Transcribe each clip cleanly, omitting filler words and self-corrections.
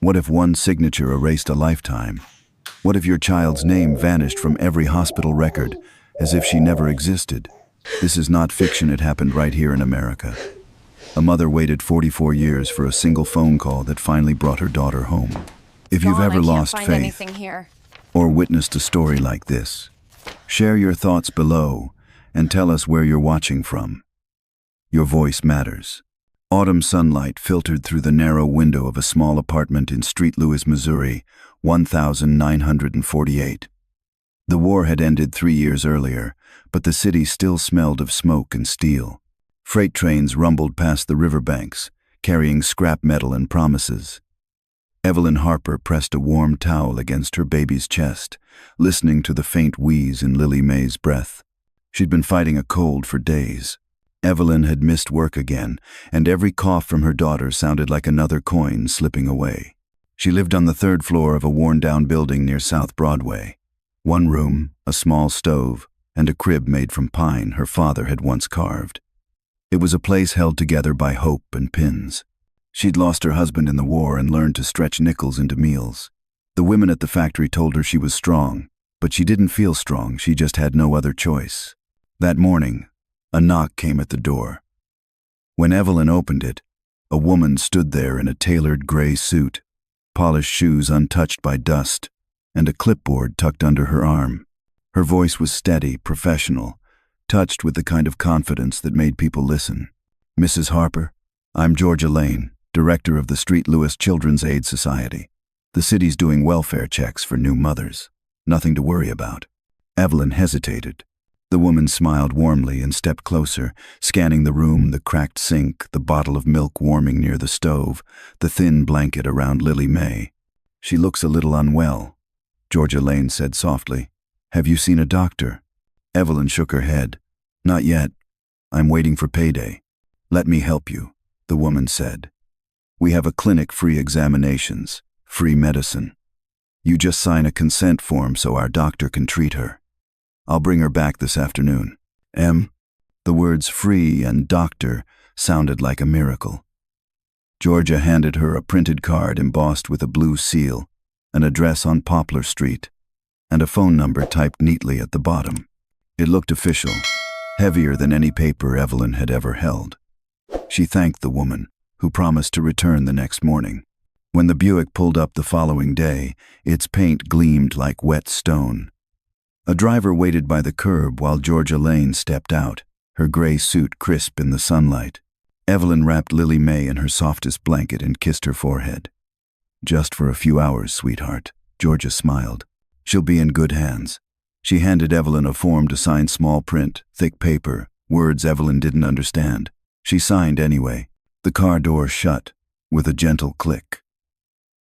What if one signature erased a lifetime? What if your child's name vanished from every hospital record, as if she never existed? This is not fiction, it happened right here in America. A mother waited 44 years for a single phone call that finally brought her daughter home. If you've ever lost faith or witnessed a story like this, share your thoughts below and tell us where you're watching from. Your voice matters. Autumn sunlight filtered through the narrow window of a small apartment in St. Louis, Missouri, 1948. The war had ended 3 years earlier, but the city still smelled of smoke and steel. Freight trains rumbled past the riverbanks, carrying scrap metal and promises. Evelyn Harper pressed a warm towel against her baby's chest, listening to the faint wheeze in Lily May's breath. She'd been fighting a cold for days. Evelyn had missed work again, and every cough from her daughter sounded like another coin slipping away. She lived on the 3rd floor of a worn-down building near South Broadway. One room, a small stove, and a crib made from pine her father had once carved. It was a place held together by hope and pins. She'd lost her husband in the war and learned to stretch nickels into meals. The women at the factory told her she was strong, but she didn't feel strong, she just had no other choice. That morning, a knock came at the door. When Evelyn opened it, a woman stood there in a tailored gray suit, polished shoes untouched by dust, and a clipboard tucked under her arm. Her voice was steady, professional, touched with the kind of confidence that made people listen. "Mrs. Harper, I'm Georgia Lane, director of the St. Louis Children's Aid Society. The city's doing welfare checks for new mothers. Nothing to worry about." Evelyn hesitated. The woman smiled warmly and stepped closer, scanning the room, the cracked sink, the bottle of milk warming near the stove, the thin blanket around Lily May. "She looks a little unwell," Georgia Lane said softly. "Have you seen a doctor?" Evelyn shook her head. "Not yet. I'm waiting for payday." "Let me help you," the woman said. "We have a clinic, free examinations, free medicine. You just sign a consent form so our doctor can treat her. I'll bring her back this afternoon." The words free and doctor sounded like a miracle. Georgia handed her a printed card embossed with a blue seal, an address on Poplar Street, and a phone number typed neatly at the bottom. It looked official, heavier than any paper Evelyn had ever held. She thanked the woman, who promised to return the next morning. When the Buick pulled up the following day, its paint gleamed like wet stone. A driver waited by the curb while Georgia Lane stepped out, her gray suit crisp in the sunlight. Evelyn wrapped Lily May in her softest blanket and kissed her forehead. "Just for a few hours, sweetheart," Georgia smiled. "She'll be in good hands." She handed Evelyn a form to sign, small print, thick paper, words Evelyn didn't understand. She signed anyway. The car door shut with a gentle click.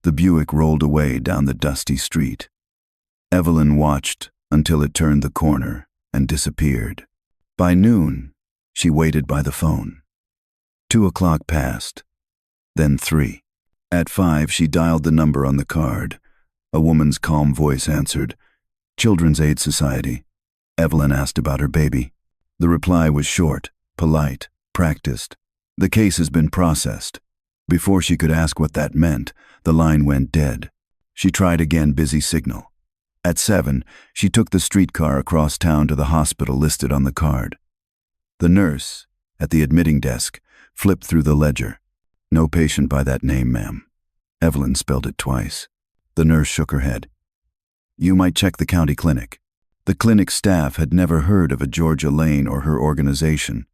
The Buick rolled away down the dusty street. Evelyn watched until it turned the corner and disappeared. By noon, she waited by the phone. 2 o'clock passed, then 3. At 5, she dialed the number on the card. A woman's calm voice answered. "Children's Aid Society." Evelyn asked about her baby. The reply was short, polite, practiced. "The case has been processed." Before she could ask what that meant, the line went dead. She tried again, busy signal. At 7, she took the streetcar across town to the hospital listed on the card. The nurse, at the admitting desk, flipped through the ledger. "No patient by that name, ma'am." Evelyn spelled it twice. The nurse shook her head. "You might check the county clinic." The clinic staff had never heard of a Georgia Lane or her organization.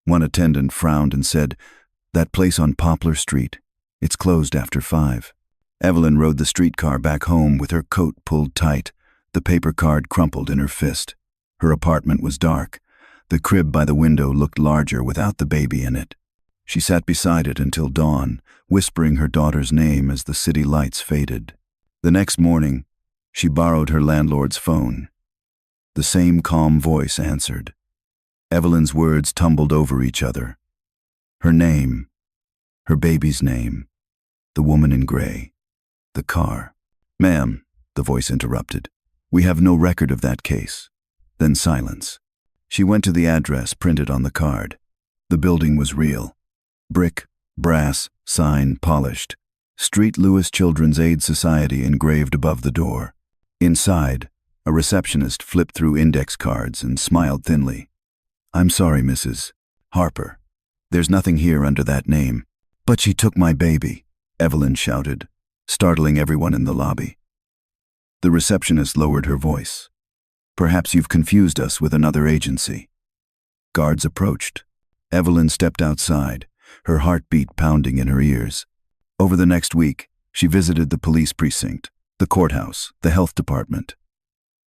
One attendant frowned and said, "That place on Poplar Street, it's closed after 5. Evelyn rode the streetcar back home with her coat pulled tight, the paper card crumpled in her fist. Her apartment was dark. The crib by the window looked larger without the baby in it. She sat beside it until dawn, whispering her daughter's name as the city lights faded. The next morning, she borrowed her landlord's phone. The same calm voice answered. Evelyn's words tumbled over each other. Her name, her baby's name, the woman in gray, the car. "Ma'am," the voice interrupted, "we have no record of that case." Then silence. She went to the address printed on the card. The building was real. Brick, brass, sign polished. Street Lewis Children's Aid Society engraved above the door. Inside, a receptionist flipped through index cards and smiled thinly. "I'm sorry, Mrs. Harper. There's nothing here under that name." "But she took my baby," Evelyn shouted, startling everyone in the lobby. The receptionist lowered her voice. "Perhaps you've confused us with another agency." Guards approached. Evelyn stepped outside, her heartbeat pounding in her ears. Over the next week, she visited the police precinct, the courthouse, the health department.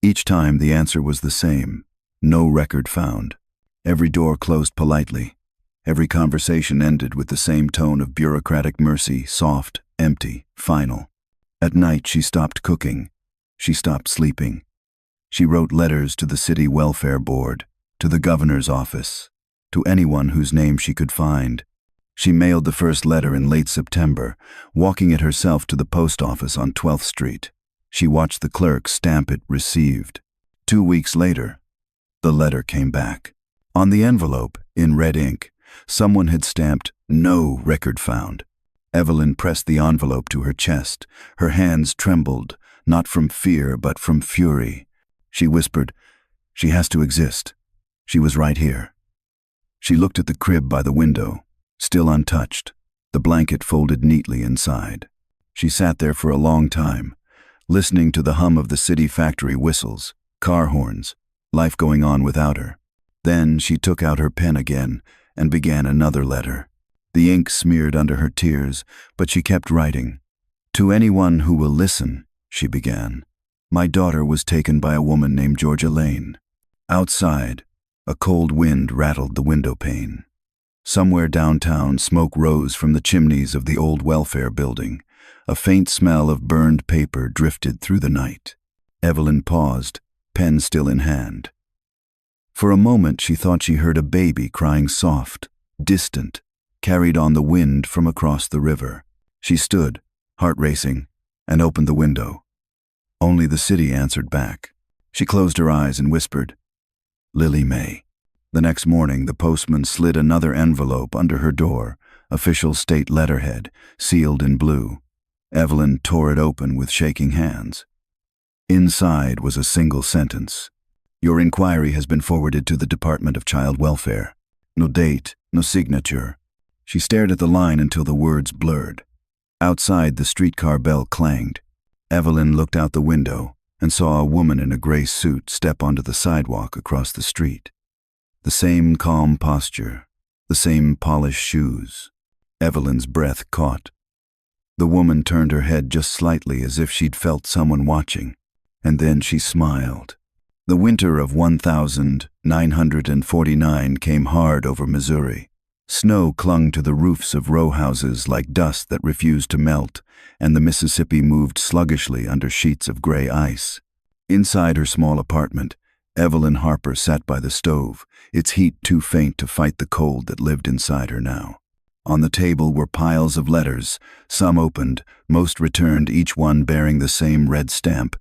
Each time the answer was the same: no record found. Every door closed politely. Every conversation ended with the same tone of bureaucratic mercy, soft, empty, final. At night she stopped cooking. She stopped sleeping. She wrote letters to the city welfare board, to the governor's office, to anyone whose name she could find. She mailed the first letter in late September, walking it herself to the post office on 12th Street. She watched the clerk stamp it received. 2 weeks later, the letter came back. On the envelope, in red ink, someone had stamped, "No record found." Evelyn pressed the envelope to her chest. Her hands trembled, not from fear but from fury. She whispered, "She has to exist. She was right here." She looked at the crib by the window, still untouched, the blanket folded neatly inside. She sat there for a long time, listening to the hum of the city factory whistles, car horns, life going on without her. Then she took out her pen again and began another letter. The ink smeared under her tears, but she kept writing. "To anyone who will listen," she began. "My daughter was taken by a woman named Georgia Lane." Outside, a cold wind rattled the window pane. Somewhere downtown, smoke rose from the chimneys of the old welfare building. A faint smell of burned paper drifted through the night. Evelyn paused, pen still in hand. For a moment she thought she heard a baby crying soft, distant, carried on the wind from across the river. She stood, heart racing, and opened the window. Only the city answered back. She closed her eyes and whispered, "Lily May." The next morning, the postman slid another envelope under her door, official state letterhead, sealed in blue. Evelyn tore it open with shaking hands. Inside was a single sentence. "Your inquiry has been forwarded to the Department of Child Welfare." No date, no signature. She stared at the line until the words blurred. Outside, the streetcar bell clanged. Evelyn looked out the window and saw a woman in a gray suit step onto the sidewalk across the street. The same calm posture, the same polished shoes. Evelyn's breath caught. The woman turned her head just slightly as if she'd felt someone watching, and then she smiled. The winter of 1949 came hard over Missouri. Snow clung to the roofs of row houses like dust that refused to melt, and the Mississippi moved sluggishly under sheets of gray ice. Inside her small apartment, Evelyn Harper sat by the stove, its heat too faint to fight the cold that lived inside her now. On the table were piles of letters, some opened, most returned, each one bearing the same red stamp.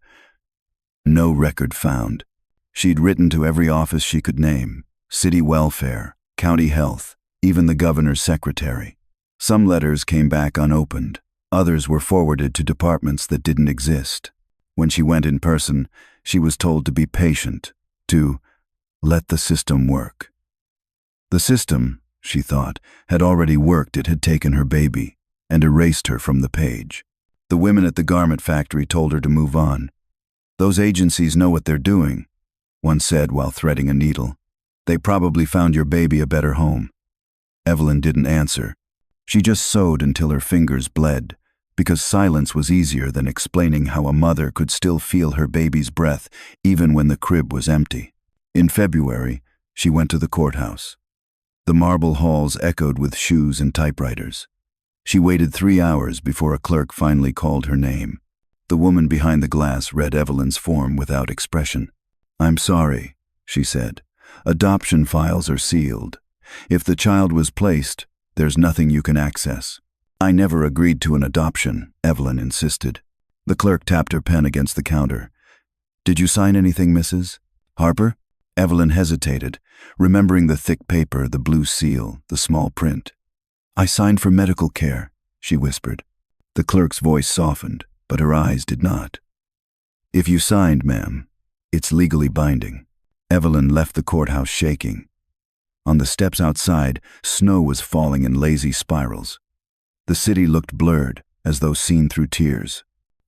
No record found. She'd written to every office she could name: city welfare, county health, even the governor's secretary. Some letters came back unopened. Others were forwarded to departments that didn't exist. When she went in person, she was told to be patient, to let the system work. The system, she thought, had already worked. It had taken her baby and erased her from the page. The women at the garment factory told her to move on. "Those agencies know what they're doing," one said while threading a needle. "They probably found your baby a better home." Evelyn didn't answer. She just sewed until her fingers bled, because silence was easier than explaining how a mother could still feel her baby's breath even when the crib was empty. In February, she went to the courthouse. The marble halls echoed with shoes and typewriters. She waited 3 hours before a clerk finally called her name. The woman behind the glass read Evelyn's form without expression. "I'm sorry," she said. "Adoption files are sealed. If the child was placed, there's nothing you can access." "I never agreed to an adoption," Evelyn insisted. The clerk tapped her pen against the counter. "Did you sign anything, Mrs. Harper?" Evelyn hesitated, remembering the thick paper, the blue seal, the small print. "I signed for medical care," she whispered. The clerk's voice softened, but her eyes did not. "If you signed, ma'am, it's legally binding." Evelyn left the courthouse shaking. On the steps outside, snow was falling in lazy spirals. The city looked blurred, as though seen through tears.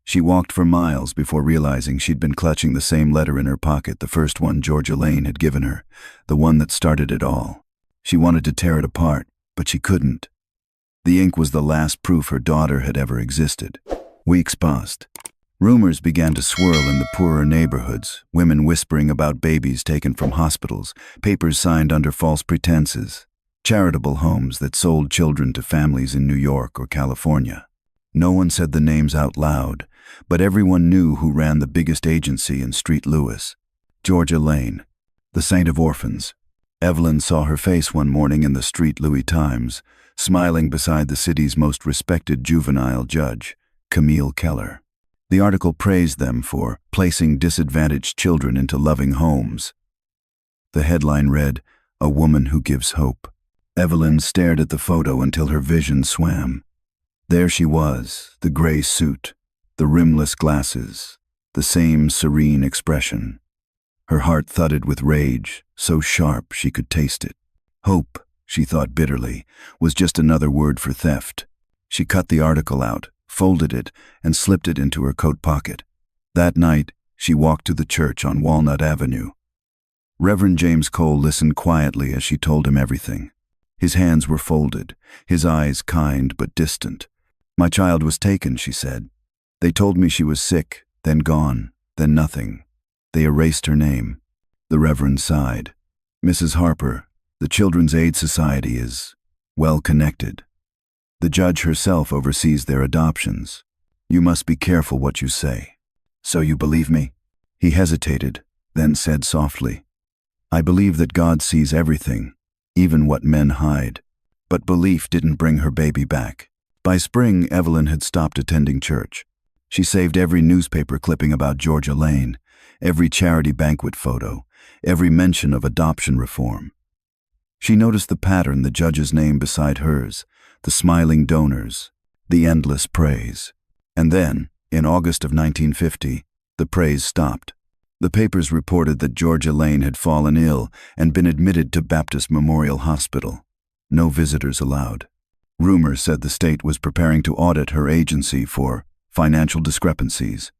She walked for miles before realizing she'd been clutching the same letter in her pocket, the first one Georgia Lane had given her, the one that started it all. She wanted to tear it apart, but she couldn't. The ink was the last proof her daughter had ever existed. Weeks passed. Rumors began to swirl in the poorer neighborhoods, women whispering about babies taken from hospitals, papers signed under false pretenses, charitable homes that sold children to families in New York or California. No one said the names out loud, but everyone knew who ran the biggest agency in Street Lewis. Georgia Lane, the saint of orphans. Evelyn saw her face one morning in the Street Louis Times, smiling beside the city's most respected juvenile judge, Camille Keller. The article praised them for placing disadvantaged children into loving homes. The headline read, "A woman who gives hope." Evelyn stared at the photo until her vision swam. There she was, the gray suit, the rimless glasses, the same serene expression. Her heart thudded with rage, so sharp she could taste it. Hope, she thought bitterly, was just another word for theft. She cut the article out, folded it, and slipped it into her coat pocket. That night, she walked to the church on Walnut Avenue. Reverend James Cole listened quietly as she told him everything. His hands were folded, his eyes kind but distant. "My child was taken," she said. "They told me she was sick, then gone, then nothing. They erased her name." The Reverend sighed. "Mrs. Harper, the Children's Aid Society is well connected. The judge herself oversees their adoptions. You must be careful what you say." "So you believe me?" He hesitated, then said softly, "I believe that God sees everything, even what men hide." But belief didn't bring her baby back. By spring, Evelyn had stopped attending church. She saved every newspaper clipping about Georgia Lane, every charity banquet photo, every mention of adoption reform. She noticed the pattern, the judge's name beside hers, the smiling donors, the endless praise. And then, in August of 1950, the praise stopped. The papers reported that Georgia Lane had fallen ill and been admitted to Baptist Memorial Hospital. No visitors allowed. Rumors said the state was preparing to audit her agency for financial discrepancies.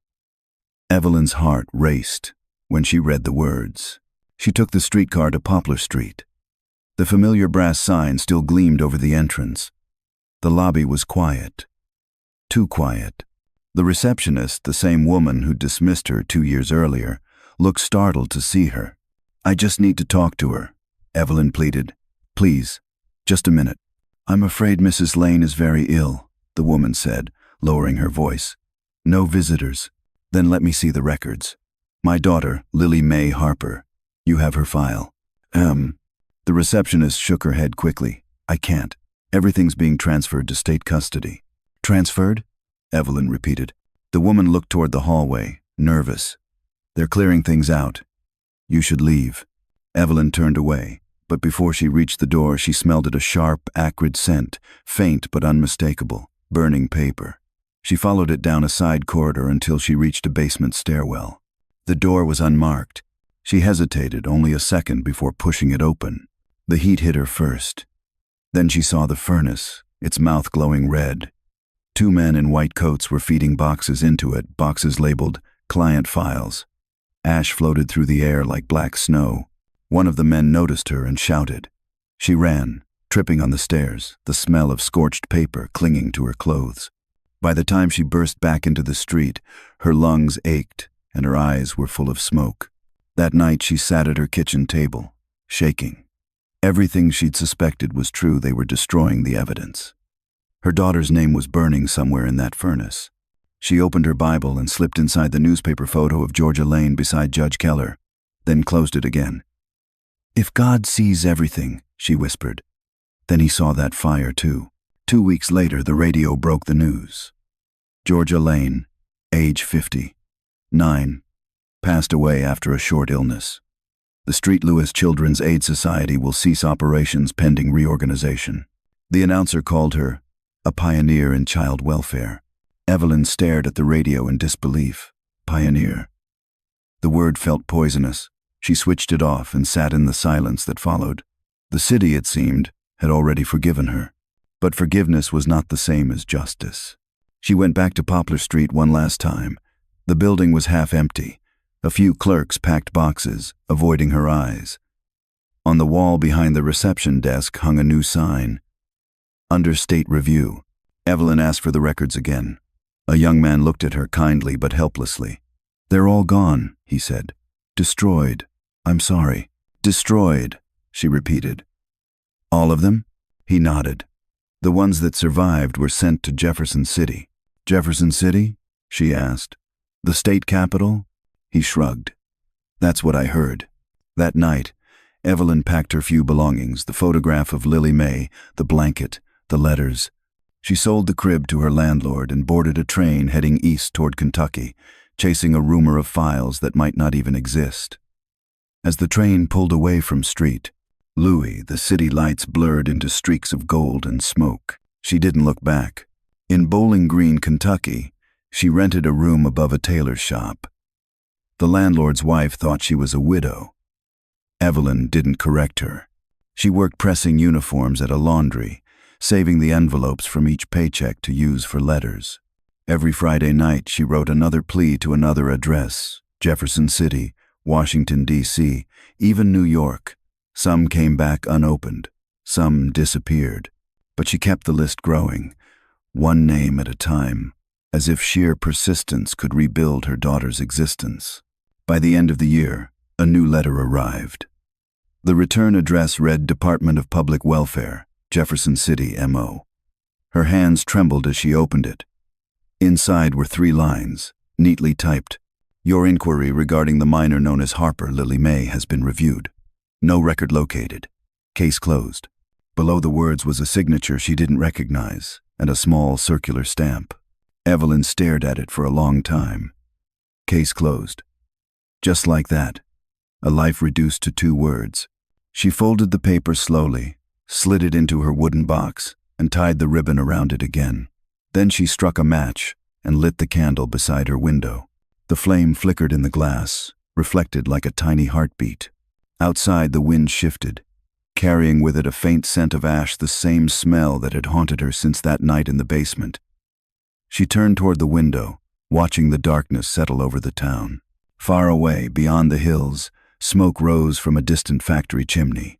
Evelyn's heart raced when she read the words. She took the streetcar to Poplar Street. The familiar brass sign still gleamed over the entrance. The lobby was quiet. Too quiet. The receptionist, the same woman who dismissed her 2 years earlier, looked startled to see her. "I just need to talk to her," Evelyn pleaded. "Please, just a minute." "I'm afraid Mrs. Lane is very ill," the woman said, lowering her voice. "No visitors." "Then let me see the records." "My daughter, Lily Mae Harper. You have her file." The receptionist shook her head quickly. "I can't. Everything's being transferred to state custody." "Transferred?" Evelyn repeated. The woman looked toward the hallway, nervous. "They're clearing things out. You should leave." Evelyn turned away, but before she reached the door, she smelled a sharp, acrid scent, faint but unmistakable, burning paper. She followed it down a side corridor until she reached a basement stairwell. The door was unmarked. She hesitated only a second before pushing it open. The heat hit her first. Then she saw the furnace, its mouth glowing red. 2 men in white coats were feeding boxes into it, boxes labeled "client files." Ash floated through the air like black snow. One of the men noticed her and shouted. She ran, tripping on the stairs, the smell of scorched paper clinging to her clothes. By the time she burst back into the street, her lungs ached and her eyes were full of smoke. That night she sat at her kitchen table, shaking. Everything she'd suspected was true. They were destroying the evidence. Her daughter's name was burning somewhere in that furnace. She opened her Bible and slipped inside the newspaper photo of Georgia Lane beside Judge Keller, then closed it again. "If God sees everything," she whispered. Then he saw that fire too. 2 weeks later, the radio broke the news. Georgia Lane, age 59, passed away after a short illness. The Street Lewis Children's Aid Society will cease operations pending reorganization. The announcer called her a pioneer in child welfare. Evelyn stared at the radio in disbelief. Pioneer. The word felt poisonous. She switched it off and sat in the silence that followed. The city, it seemed, had already forgiven her. But forgiveness was not the same as justice. She went back to Poplar Street one last time. The building was half empty. A few clerks packed boxes, avoiding her eyes. On the wall behind the reception desk hung a new sign. Under State Review. Evelyn asked for the records again. A young man looked at her kindly but helplessly. "They're all gone," he said. "Destroyed. I'm sorry." "Destroyed," she repeated. "All of them?" He nodded. The ones that survived were sent to Jefferson City. "Jefferson City?" she asked. "The state capital?" He shrugged. "That's what I heard." That night, Evelyn packed her few belongings, the photograph of Lily May, the blanket, the letters. She sold the crib to her landlord and boarded a train heading east toward Kentucky, chasing a rumor of files that might not even exist. As the train pulled away from Street, Louis, the city lights blurred into streaks of gold and smoke. She didn't look back. In Bowling Green, Kentucky, she rented a room above a tailor's shop. The landlord's wife thought she was a widow. Evelyn didn't correct her. She worked pressing uniforms at a laundry, saving the envelopes from each paycheck to use for letters. Every Friday night she wrote another plea to another address, Jefferson City, Washington, D.C., even New York. Some came back unopened, some disappeared, but she kept the list growing, one name at a time, as if sheer persistence could rebuild her daughter's existence. By the end of the year, a new letter arrived. The return address read Department of Public Welfare, Jefferson City, M.O. Her hands trembled as she opened it. Inside were 3 lines, neatly typed. "Your inquiry regarding the minor known as Harper Lily May has been reviewed. No record located. Case closed." Below the words was a signature she didn't recognize, and a small circular stamp. Evelyn stared at it for a long time. Case closed. Just like that. A life reduced to 2 words. She folded the paper slowly, slid it into her wooden box, and tied the ribbon around it again. Then she struck a match and lit the candle beside her window. The flame flickered in the glass, reflected like a tiny heartbeat. Outside, the wind shifted, carrying with it a faint scent of ash, the same smell that had haunted her since that night in the basement. She turned toward the window, watching the darkness settle over the town. Far away, beyond the hills, smoke rose from a distant factory chimney.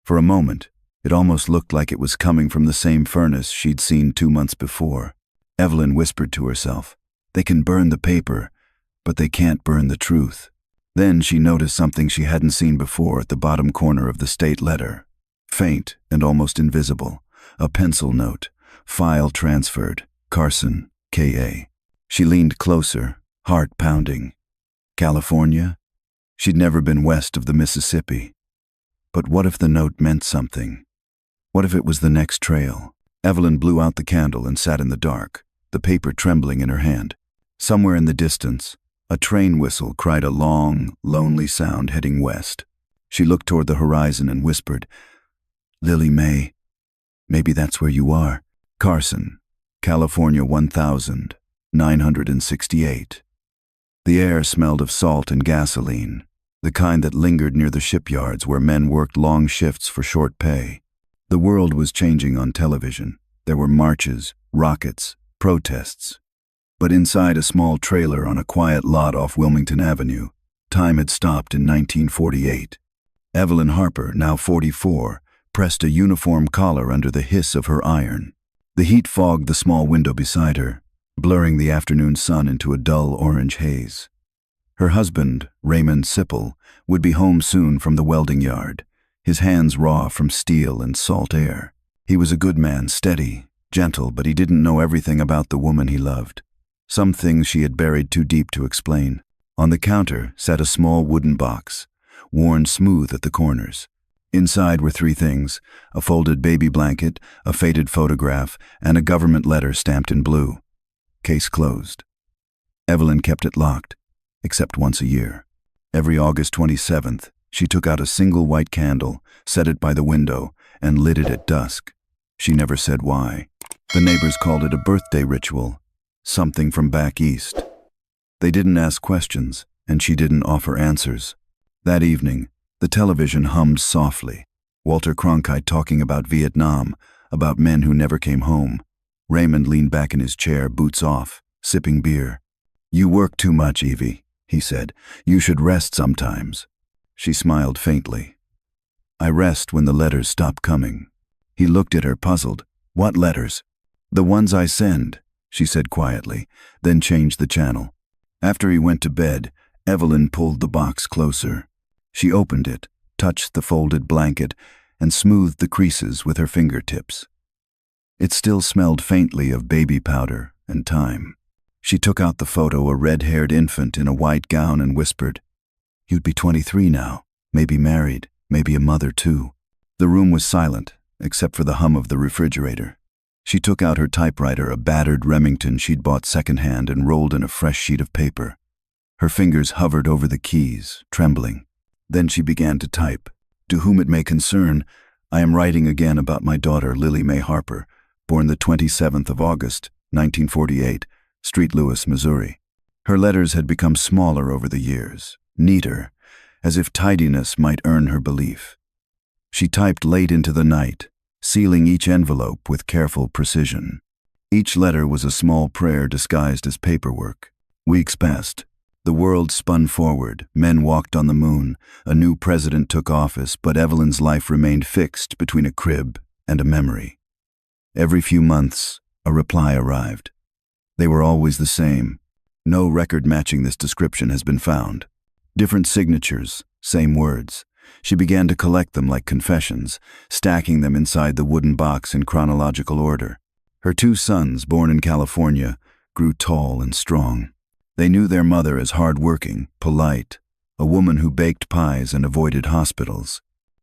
For a moment, it almost looked like it was coming from the same furnace she'd seen 2 months before. Evelyn whispered to herself, "They can burn the paper, but they can't burn the truth." Then she noticed something she hadn't seen before at the bottom corner of the state letter. Faint and almost invisible, a pencil note, "File transferred, Carson, K.A." She leaned closer, heart pounding. California? She'd never been west of the Mississippi. But what if the note meant something? What if it was the next trail? Evelyn blew out the candle and sat in the dark, the paper trembling in her hand. Somewhere in the distance, a train whistle cried a long, lonely sound heading west. She looked toward the horizon and whispered, "Lily May, maybe that's where you are. Carson, California 1968. The air smelled of salt and gasoline, the kind that lingered near the shipyards where men worked long shifts for short pay. The world was changing on television. There were marches, rockets, protests. But inside a small trailer on a quiet lot off Wilmington Avenue, time had stopped in 1948. Evelyn Harper, now 44, pressed a uniform collar under the hiss of her iron. The heat fogged the small window beside her, blurring the afternoon sun into a dull orange haze. Her husband, Raymond Sipple, would be home soon from the welding yard, his hands raw from steel and salt air. He was a good man, steady, gentle, but he didn't know everything about the woman he loved. Some things she had buried too deep to explain. On the counter sat a small wooden box, worn smooth at the corners. Inside were 3 things: a folded baby blanket, a faded photograph, and a government letter stamped in blue. Case closed. Evelyn kept it locked, except once a year. Every August 27th, she took out a single white candle, set it by the window, and lit it at dusk. She never said why. The neighbors called it a birthday ritual. Something from back east. They didn't ask questions, and she didn't offer answers. That evening, the television hummed softly. Walter Cronkite talking about Vietnam, about men who never came home. Raymond leaned back in his chair, boots off, sipping beer. "You work too much, Evie," he said. "You should rest sometimes." She smiled faintly. "I rest when the letters stop coming." He looked at her, puzzled. "What letters?" "The ones I send," she said quietly, then changed the channel. After he went to bed, Evelyn pulled the box closer. She opened it, touched the folded blanket, and smoothed the creases with her fingertips. It still smelled faintly of baby powder and time. She took out the photo, a red-haired infant in a white gown, and whispered, "You'd be 23 now, maybe married, maybe a mother too." The room was silent, except for the hum of the refrigerator. She took out her typewriter, a battered Remington she'd bought secondhand, and rolled in a fresh sheet of paper. Her fingers hovered over the keys, trembling. Then she began to type. "To whom it may concern, I am writing again about my daughter, Lily Mae Harper, born the 27th of August, 1948, St. Louis, Missouri." Her letters had become smaller over the years, neater, as if tidiness might earn her belief. She typed late into the night, sealing each envelope with careful precision. Each letter was a small prayer disguised as paperwork. Weeks passed. The world spun forward, men walked on the moon, a new president took office, but Evelyn's life remained fixed between a crib and a memory. Every few months, a reply arrived. They were always the same. "No record matching this description has been found." Different signatures, same words. She began to collect them like confessions, stacking them inside the wooden box in chronological order. Her two sons, born in California, grew tall and strong. They knew their mother as hard-working, polite, a woman who baked pies and avoided hospitals.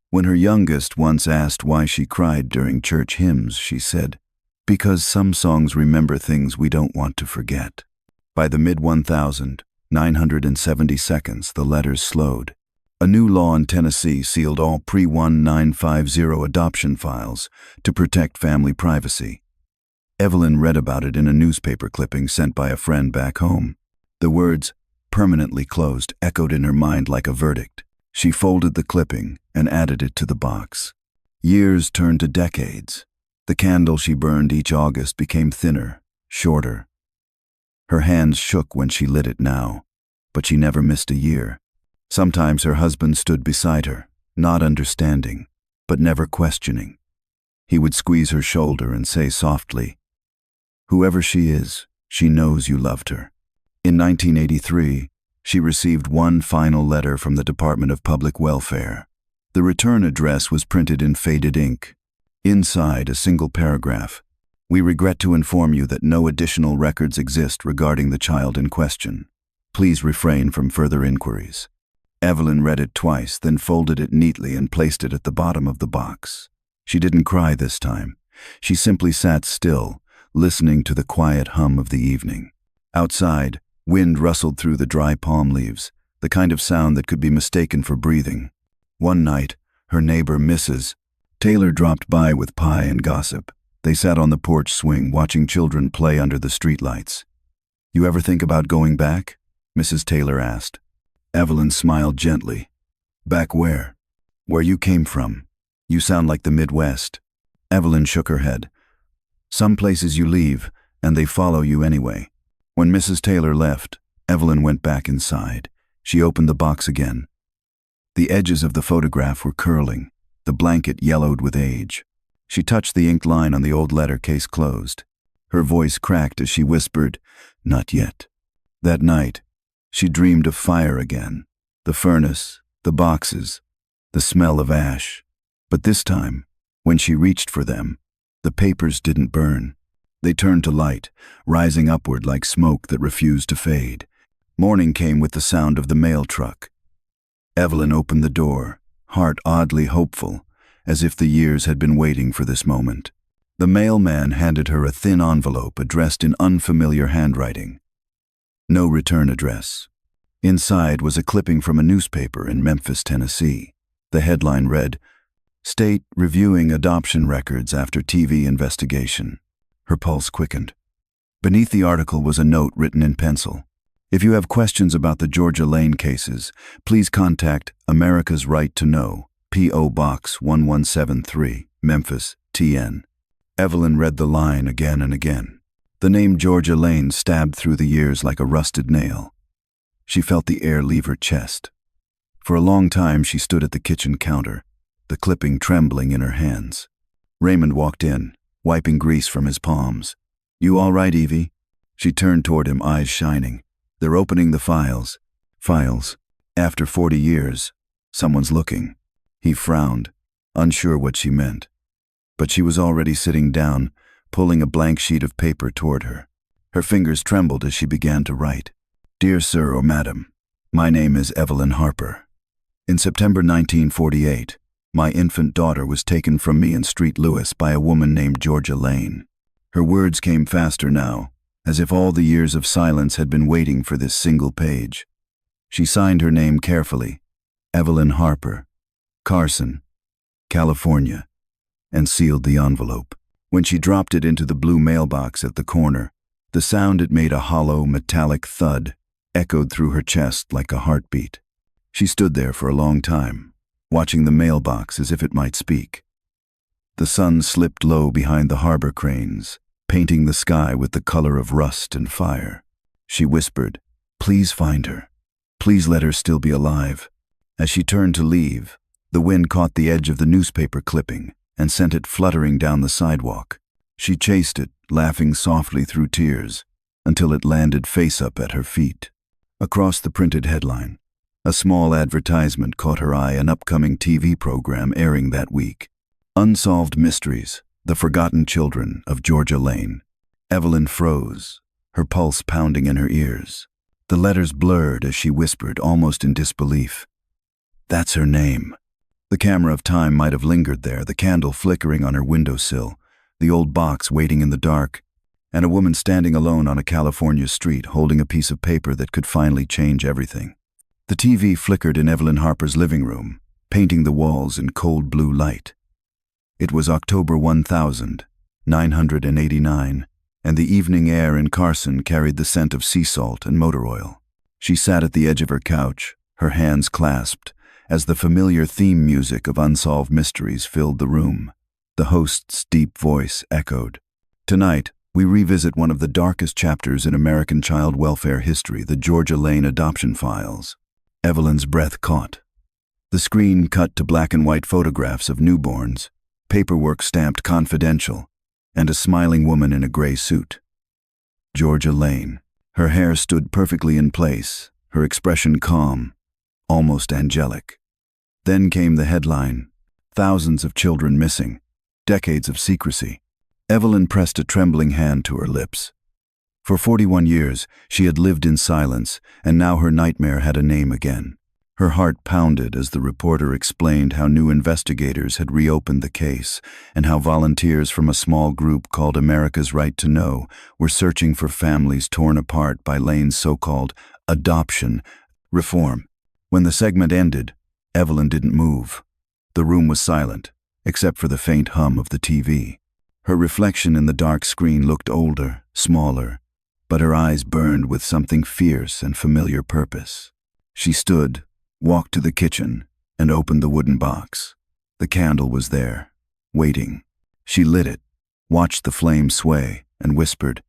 When her youngest once asked why she cried during church hymns, she said, "Because some songs remember things we don't want to forget." By the mid-1970s, the letters slowed. A new law in Tennessee sealed all pre-1950 adoption files to protect family privacy. Evelyn read about it in a newspaper clipping sent by a friend back home. The words, "permanently closed," echoed in her mind like a verdict. She folded the clipping and added it to the box. Years turned to decades. The candle she burned each August became thinner, shorter. Her hands shook when she lit it now, but she never missed a year. Sometimes her husband stood beside her, not understanding, but never questioning. He would squeeze her shoulder and say softly, "Whoever she is, she knows you loved her." In 1983, she received one final letter from the Department of Public Welfare. The return address was printed in faded ink. Inside, a single paragraph. "We regret to inform you that no additional records exist regarding the child in question. Please refrain from further inquiries." Evelyn read it twice, then folded it neatly and placed it at the bottom of the box. She didn't cry this time. She simply sat still, listening to the quiet hum of the evening. Outside, wind rustled through the dry palm leaves, the kind of sound that could be mistaken for breathing. One night, her neighbor, Mrs. Taylor, dropped by with pie and gossip. They sat on the porch swing, watching children play under the streetlights. "You ever think about going back?" Mrs. Taylor asked. Evelyn smiled gently. "Back where?" "Where you came from. You sound like the Midwest." Evelyn shook her head. "Some places you leave, and they follow you anyway." When Mrs. Taylor left, Evelyn went back inside. She opened the box again. The edges of the photograph were curling, the blanket yellowed with age. She touched the inked line on the old letter case closed. Her voice cracked as she whispered, "Not yet." That night, she dreamed of fire again, the furnace, the boxes, the smell of ash. But this time, when she reached for them, the papers didn't burn. They turned to light, rising upward like smoke that refused to fade. Morning came with the sound of the mail truck. Evelyn opened the door, heart oddly hopeful, as if the years had been waiting for this moment. The mailman handed her a thin envelope addressed in unfamiliar handwriting. No return address. Inside was a clipping from a newspaper in Memphis, Tennessee. The headline read, "State reviewing adoption records after TV investigation." Her pulse quickened. Beneath the article was a note written in pencil. If you have questions about the Georgia Lane cases, please contact America's Right to Know, P.O. Box 1173, Memphis, TN. Evelyn read the line again and again. The name Georgia Lane stabbed through the years like a rusted nail. She felt the air leave her chest. For a long time she stood at the kitchen counter, the clipping trembling in her hands. Raymond walked in, wiping grease from his palms. "You all right, Evie?" She turned toward him, eyes shining. "They're opening the files." Files. After 40 years, someone's looking. He frowned, unsure what she meant. But she was already sitting down, pulling a blank sheet of paper toward her. Her fingers trembled as she began to write. "Dear Sir or Madam, my name is Evelyn Harper. In September 1948, my infant daughter was taken from me in St. Louis by a woman named Georgia Lane." Her words came faster now, as if all the years of silence had been waiting for this single page. She signed her name carefully, Evelyn Harper, Carson, California, and sealed the envelope. When she dropped it into the blue mailbox at the corner, the sound it made, a hollow, metallic thud, echoed through her chest like a heartbeat. She stood there for a long time, watching the mailbox as if it might speak. The sun slipped low behind the harbor cranes, painting the sky with the color of rust and fire. She whispered, "Please find her. Please let her still be alive." As she turned to leave, the wind caught the edge of the newspaper clipping and sent it fluttering down the sidewalk. She chased it, laughing softly through tears, until it landed face up at her feet. Across the printed headline, a small advertisement caught her eye, an upcoming TV program airing that week. Unsolved Mysteries, The Forgotten Children of Georgia Lane. Evelyn froze, her pulse pounding in her ears. The letters blurred as she whispered, almost in disbelief. "That's her name." The camera of time might have lingered there, the candle flickering on her windowsill, the old box waiting in the dark, and a woman standing alone on a California street holding a piece of paper that could finally change everything. The TV flickered in Evelyn Harper's living room, painting the walls in cold blue light. It was October 1989, and the evening air in Carson carried the scent of sea salt and motor oil. She sat at the edge of her couch, her hands clasped, as the familiar theme music of Unsolved Mysteries filled the room. The host's deep voice echoed. "Tonight, we revisit one of the darkest chapters in American child welfare history, the Georgia Lane adoption files." Evelyn's breath caught. The screen cut to black and white photographs of newborns, paperwork stamped confidential, and a smiling woman in a gray suit. Georgia Lane. Her hair stood perfectly in place, her expression calm, almost angelic. Then came the headline, "Thousands of children missing, decades of secrecy." Evelyn pressed a trembling hand to her lips. For 41 years, she had lived in silence, and now her nightmare had a name again. Her heart pounded as the reporter explained how new investigators had reopened the case and how volunteers from a small group called America's Right to Know were searching for families torn apart by Lane's so-called adoption reform. When the segment ended, Evelyn didn't move. The room was silent, except for the faint hum of the TV. Her reflection in the dark screen looked older, smaller, but her eyes burned with something fierce and familiar purpose. She stood, walked to the kitchen, and opened the wooden box. The candle was there, waiting. She lit it, watched the flame sway, and whispered,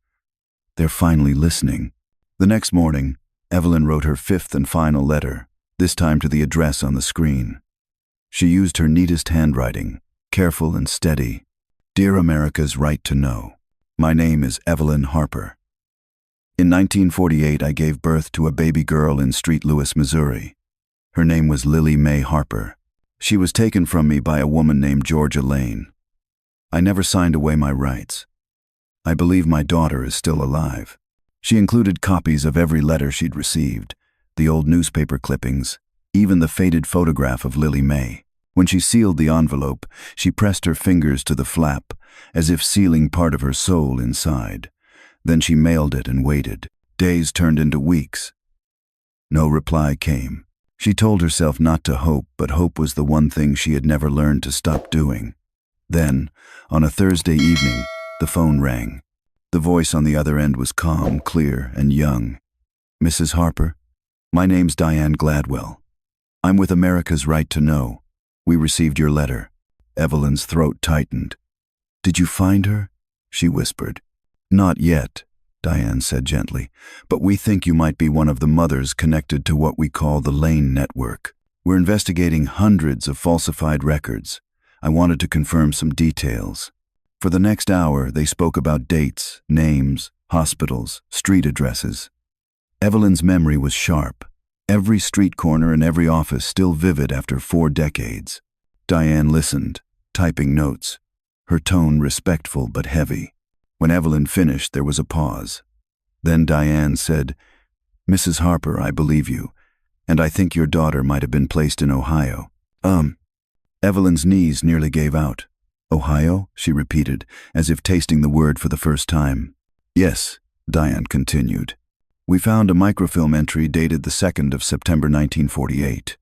"They're finally listening." The next morning, Evelyn wrote her fifth and final letter, this time to the address on the screen. She used her neatest handwriting, careful and steady. "Dear America's Right to Know, my name is Evelyn Harper. In 1948, I gave birth to a baby girl in St. Louis, Missouri. Her name was Lily Mae Harper. She was taken from me by a woman named Georgia Lane. I never signed away my rights. I believe my daughter is still alive." She included copies of every letter she'd received, the old newspaper clippings, even the faded photograph of Lily Mae. When she sealed the envelope, she pressed her fingers to the flap, as if sealing part of her soul inside. Then she mailed it and waited. Days turned into weeks. No reply came. She told herself not to hope, but hope was the one thing she had never learned to stop doing. Then, on a Thursday evening, the phone rang. The voice on the other end was calm, clear, and young. "Mrs. Harper, my name's Diane Gladwell. I'm with America's Right to Know. We received your letter." Evelyn's throat tightened. "Did you find her?" she whispered. "Not yet," Diane said gently, "but we think you might be one of the mothers connected to what we call the Lane Network. We're investigating hundreds of falsified records. I wanted to confirm some details." For the next hour, they spoke about dates, names, hospitals, street addresses. Evelyn's memory was sharp. Every street corner and every office still vivid after 4 decades. Diane listened, typing notes, her tone respectful but heavy. When Evelyn finished, there was a pause. Then Diane said, "Mrs. Harper, I believe you, and I think your daughter might have been placed in Ohio." Evelyn's knees nearly gave out. "Ohio?" she repeated, as if tasting the word for the first time. "Yes," Diane continued. "We found a microfilm entry dated the 2nd of September 1948.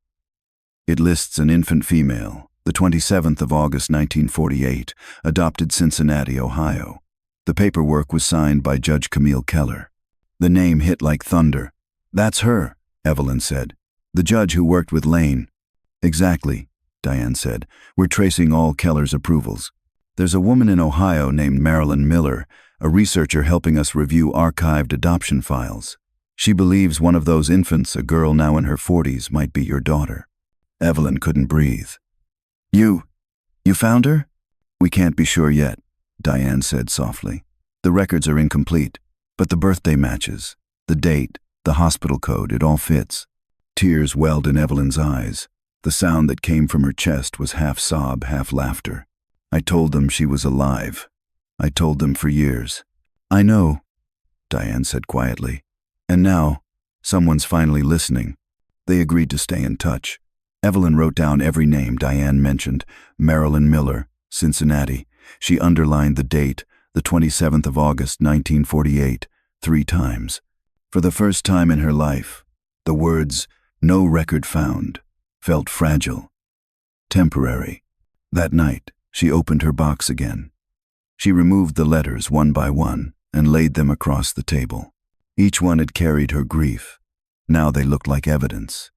It lists an infant female, the 27th of August 1948, adopted Cincinnati, Ohio. The paperwork was signed by Judge Camille Keller." The name hit like thunder. "That's her," Evelyn said. "The judge who worked with Lane." "Exactly," Diane said. "We're tracing all Keller's approvals. There's a woman in Ohio named Marilyn Miller, a researcher helping us review archived adoption files. She believes one of those infants, a girl now in her 40s, might be your daughter." Evelyn couldn't breathe. You found her?" "We can't be sure yet," Diane said softly. "The records are incomplete, but the birthday matches. The date, the hospital code, it all fits." Tears welled in Evelyn's eyes. The sound that came from her chest was half sob, half laughter. "I told them she was alive. I told them for years." "I know," Diane said quietly. "And now, someone's finally listening." They agreed to stay in touch. Evelyn wrote down every name Diane mentioned. Marilyn Miller, Cincinnati. She underlined the date, the 27th of August, 1948, 3 times. For the first time in her life, the words, "no record found," felt fragile, temporary. That night, she opened her box again. She removed the letters one by one and laid them across the table. Each one had carried her grief. Now they looked like evidence.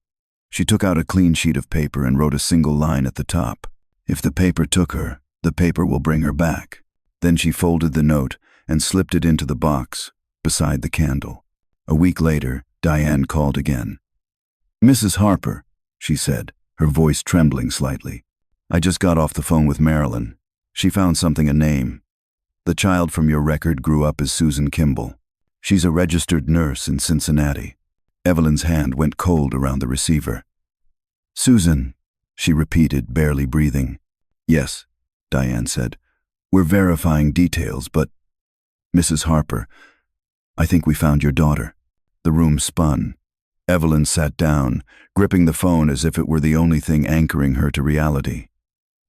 She took out a clean sheet of paper and wrote a single line at the top. "If the paper took her, the paper will bring her back." Then she folded the note and slipped it into the box beside the candle. A week later, Diane called again. "Mrs. Harper," she said, her voice trembling slightly. "I just got off the phone with Marilyn. She found something, a name. The child from your record grew up as Susan Kimball. She's a registered nurse in Cincinnati." Evelyn's hand went cold around the receiver. "Susan," she repeated, barely breathing. "Yes," Diane said. "We're verifying details, but—" "Mrs. Harper, I think we found your daughter." The room spun. Evelyn sat down, gripping the phone as if it were the only thing anchoring her to reality.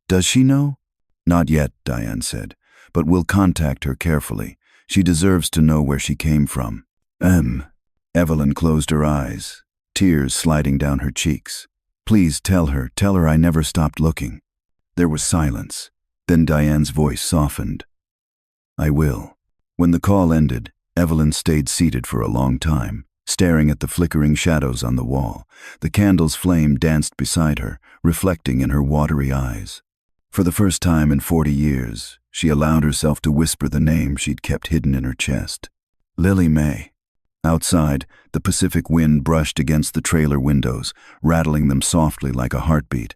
"Does she know?" "Not yet," Diane said, "but we'll contact her carefully. She deserves to know where she came from." Evelyn closed her eyes, tears sliding down her cheeks. "Please tell her I never stopped looking." There was silence. Then Diane's voice softened. "I will." When the call ended, Evelyn stayed seated for a long time, staring at the flickering shadows on the wall. The candle's flame danced beside her, reflecting in her watery eyes. For the first time in 40 years, she allowed herself to whisper the name she'd kept hidden in her chest. Lily May. Outside, the Pacific wind brushed against the trailer windows, rattling them softly like a heartbeat.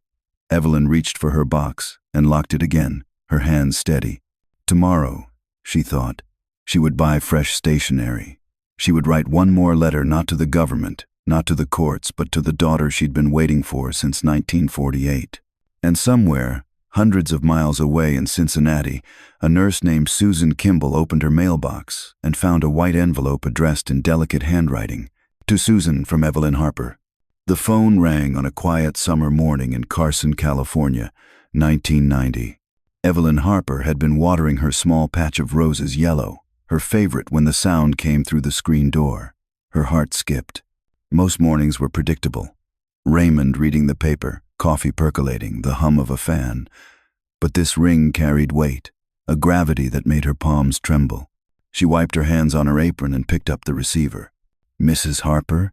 Evelyn reached for her box and locked it again, her hands steady. Tomorrow, she thought, she would buy fresh stationery. She would write one more letter, not to the government, not to the courts, but to the daughter she'd been waiting for since 1948. And somewhere, hundreds of miles away in Cincinnati, a nurse named Susan Kimball opened her mailbox and found a white envelope addressed in delicate handwriting. "To Susan from Evelyn Harper." The phone rang on a quiet summer morning in Carson, California, 1990. Evelyn Harper had been watering her small patch of roses yellow, her favorite, when the sound came through the screen door. Her heart skipped. Most mornings were predictable. Raymond reading the paper, coffee percolating, the hum of a fan. But this ring carried weight, a gravity that made her palms tremble. She wiped her hands on her apron and picked up the receiver. "Mrs. Harper?"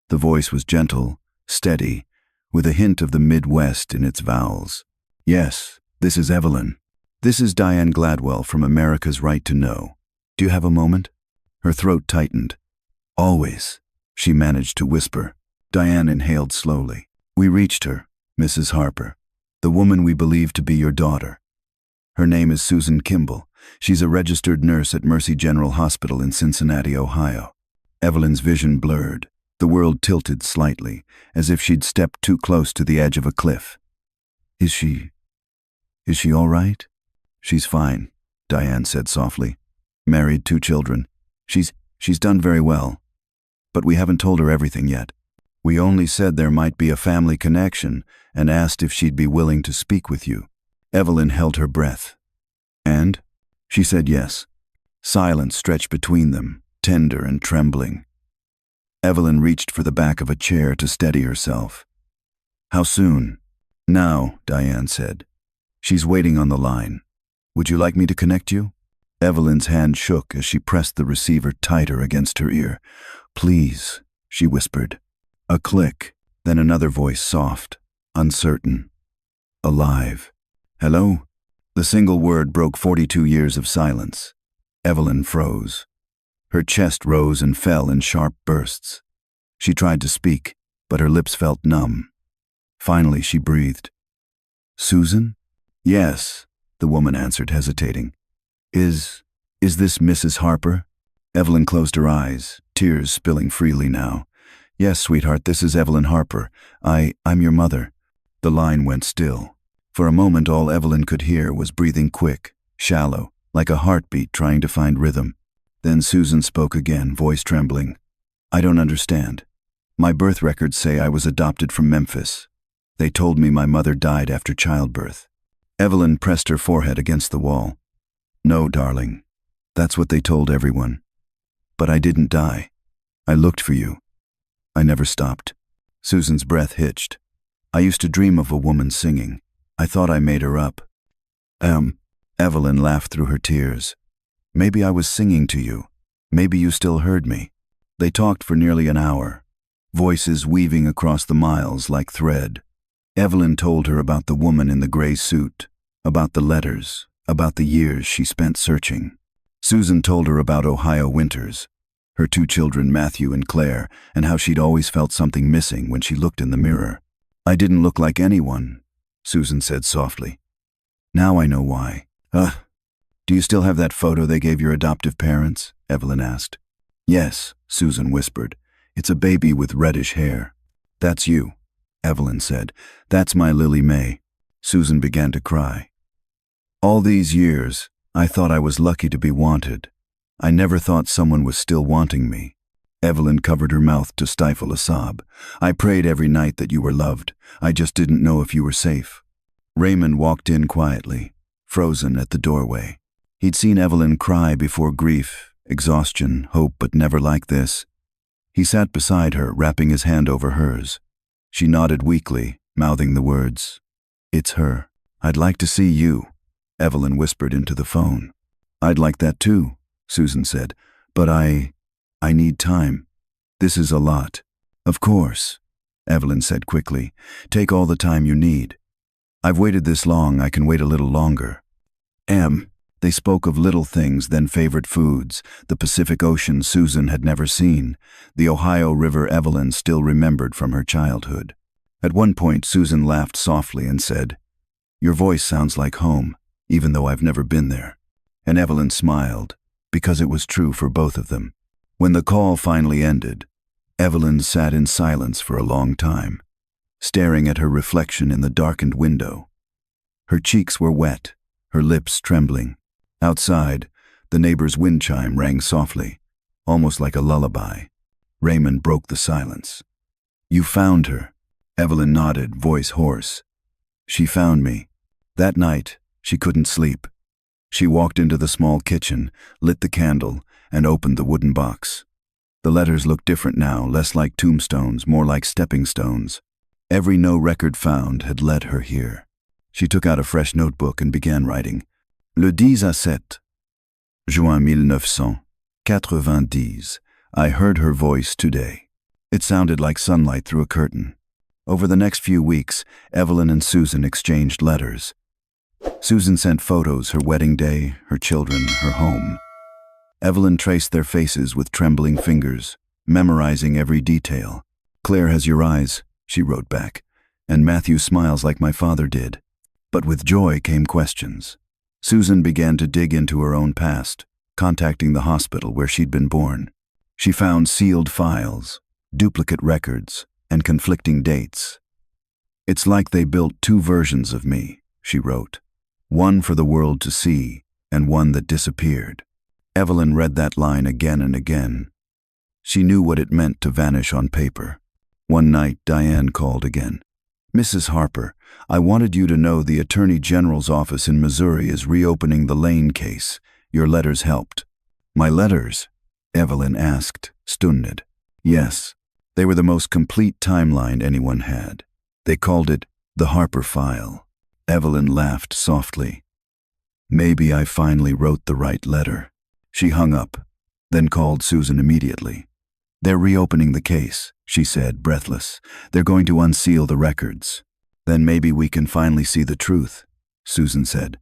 The voice was gentle, steady, with a hint of the Midwest in its vowels. "Yes, this is Evelyn. This is Diane Gladwell from America's Right to Know. Do you have a moment?" Her throat tightened. "Always," she managed to whisper. Diane inhaled slowly. "We reached her, Mrs. Harper, the woman we believe to be your daughter. Her name is Susan Kimball. She's a registered nurse at Mercy General Hospital in Cincinnati, Ohio." Evelyn's vision blurred. The world tilted slightly, as if she'd stepped too close to the edge of a cliff. Is she all right?" "She's fine," Diane said softly. "Married, 2 children. She's done very well. But we haven't told her everything yet. We only said there might be a family connection and asked if she'd be willing to speak with you." Evelyn held her breath. "And?" She said yes. Silence stretched between them, tender and trembling. Evelyn reached for the back of a chair to steady herself. "How soon?" "Now," Diane said. "She's waiting on the line. Would you like me to connect you?" Evelyn's hand shook as she pressed the receiver tighter against her ear. "Please," she whispered. A click, then another voice, soft, uncertain. "Alive." "Hello?" The single word broke 42 years of silence. Evelyn froze. Her chest rose and fell in sharp bursts. She tried to speak, but her lips felt numb. Finally, she breathed. "Susan?" "Yes," the woman answered, hesitating. Is this Mrs. Harper?" Evelyn closed her eyes, tears spilling freely now. "Yes, sweetheart, this is Evelyn Harper. I'm your mother." The line went still. For a moment, all Evelyn could hear was breathing quick, shallow, like a heartbeat trying to find rhythm. Then Susan spoke again, voice trembling. "I don't understand. My birth records say I was adopted from Memphis. They told me my mother died after childbirth." Evelyn pressed her forehead against the wall. "No, darling. That's what they told everyone. But I didn't die. I looked for you. I never stopped." Susan's breath hitched. "I used to dream of a woman singing. I thought I made her up." Evelyn laughed through her tears. "Maybe I was singing to you. Maybe you still heard me." They talked for nearly an hour, voices weaving across the miles like thread. Evelyn told her about the woman in the gray suit, about the letters, about the years she spent searching. Susan told her about Ohio winters, her 2 children, Matthew and Claire, and how she'd always felt something missing when she looked in the mirror. "I didn't look like anyone," Susan said softly. "Now I know why." Do you still have that photo they gave your adoptive parents?" Evelyn asked. "Yes," Susan whispered. "It's a baby with reddish hair." "That's you," Evelyn said. "That's my Lily May." Susan began to cry. "All these years, I thought I was lucky to be wanted. I never thought someone was still wanting me." Evelyn covered her mouth to stifle a sob. "I prayed every night that you were loved. I just didn't know if you were safe." Raymond walked in quietly, frozen at the doorway. He'd seen Evelyn cry before grief, exhaustion, hope, but never like this. He sat beside her, wrapping his hand over hers. She nodded weakly, mouthing the words, "It's her." "I'd like to see you," Evelyn whispered into the phone. "I'd like that too," Susan said, "but I need time. This is a lot." "Of course," Evelyn said quickly. "Take all the time you need. I've waited this long, I can wait a little longer." They spoke of little things, then favorite foods, the Pacific Ocean Susan had never seen, the Ohio River Evelyn still remembered from her childhood. At one point, Susan laughed softly and said, "Your voice sounds like home, even though I've never been there." And Evelyn smiled, because it was true for both of them. When the call finally ended, Evelyn sat in silence for a long time, staring at her reflection in the darkened window. Her cheeks were wet, her lips trembling. Outside, the neighbor's wind chime rang softly, almost like a lullaby. Raymond broke the silence. "You found her," Evelyn nodded, voice hoarse. "She found me. That night, she couldn't sleep. She walked into the small kitchen, lit the candle, and opened the wooden box. The letters looked different now, less like tombstones, more like stepping stones. Every no record found had led her here." She took out a fresh notebook and began writing. "Le 10 à 7. Juin 1990. I heard her voice today. It sounded like sunlight through a curtain. Over the next few weeks, Evelyn and Susan exchanged letters. Susan sent photos, her wedding day, her children, her home. Evelyn traced their faces with trembling fingers, memorizing every detail. "Claire has your eyes," she wrote back, "and Matthew smiles like my father did." But with joy came questions. Susan began to dig into her own past, contacting the hospital where she'd been born. She found sealed files, duplicate records, and conflicting dates. "It's like they built two versions of me," she wrote. "One for the world to see, and one that disappeared." Evelyn read that line again and again. She knew what it meant to vanish on paper. One night, Diane called again. "Mrs. Harper, I wanted you to know the Attorney General's office in Missouri is reopening the Lane case. Your letters helped." "My letters?" Evelyn asked, stunned. "Yes. They were the most complete timeline anyone had. They called it the Harper File." Evelyn laughed softly. "Maybe I finally wrote the right letter." She hung up, then called Susan immediately. "They're reopening the case," she said, breathless. "They're going to unseal the records." "Then maybe we can finally see the truth," Susan said.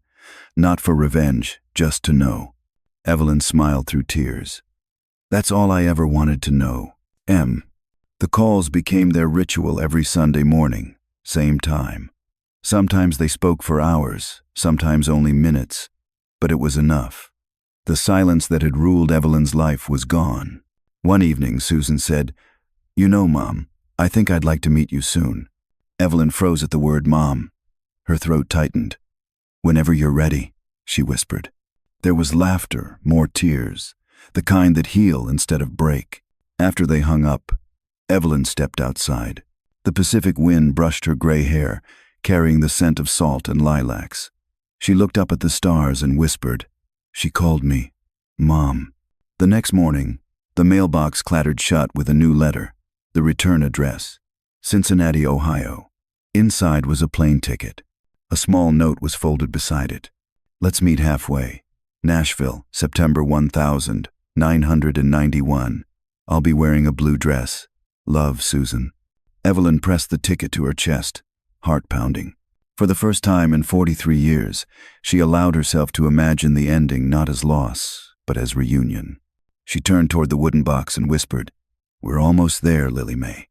"Not for revenge, just to know." Evelyn smiled through tears. "That's all I ever wanted to know." The calls became their ritual every Sunday morning, same time. Sometimes they spoke for hours, sometimes only minutes, but it was enough. The silence that had ruled Evelyn's life was gone. One evening, Susan said, "You know, Mom, I think I'd like to meet you soon." Evelyn froze at the word Mom. Her throat tightened. "Whenever you're ready," she whispered. There was laughter, more tears, the kind that heal instead of break. After they hung up, Evelyn stepped outside. The Pacific wind brushed her gray hair, carrying the scent of salt and lilacs. She looked up at the stars and whispered, "She called me, Mom." The next morning, the mailbox clattered shut with a new letter, the return address, Cincinnati, Ohio. Inside was a plane ticket. A small note was folded beside it. "Let's meet halfway. Nashville, September 1991. I'll be wearing a blue dress. Love, Susan." Evelyn pressed the ticket to her chest, heart pounding. For the first time in 43 years, she allowed herself to imagine the ending not as loss, but as reunion. She turned toward the wooden box and whispered, "We're almost there, Lily May.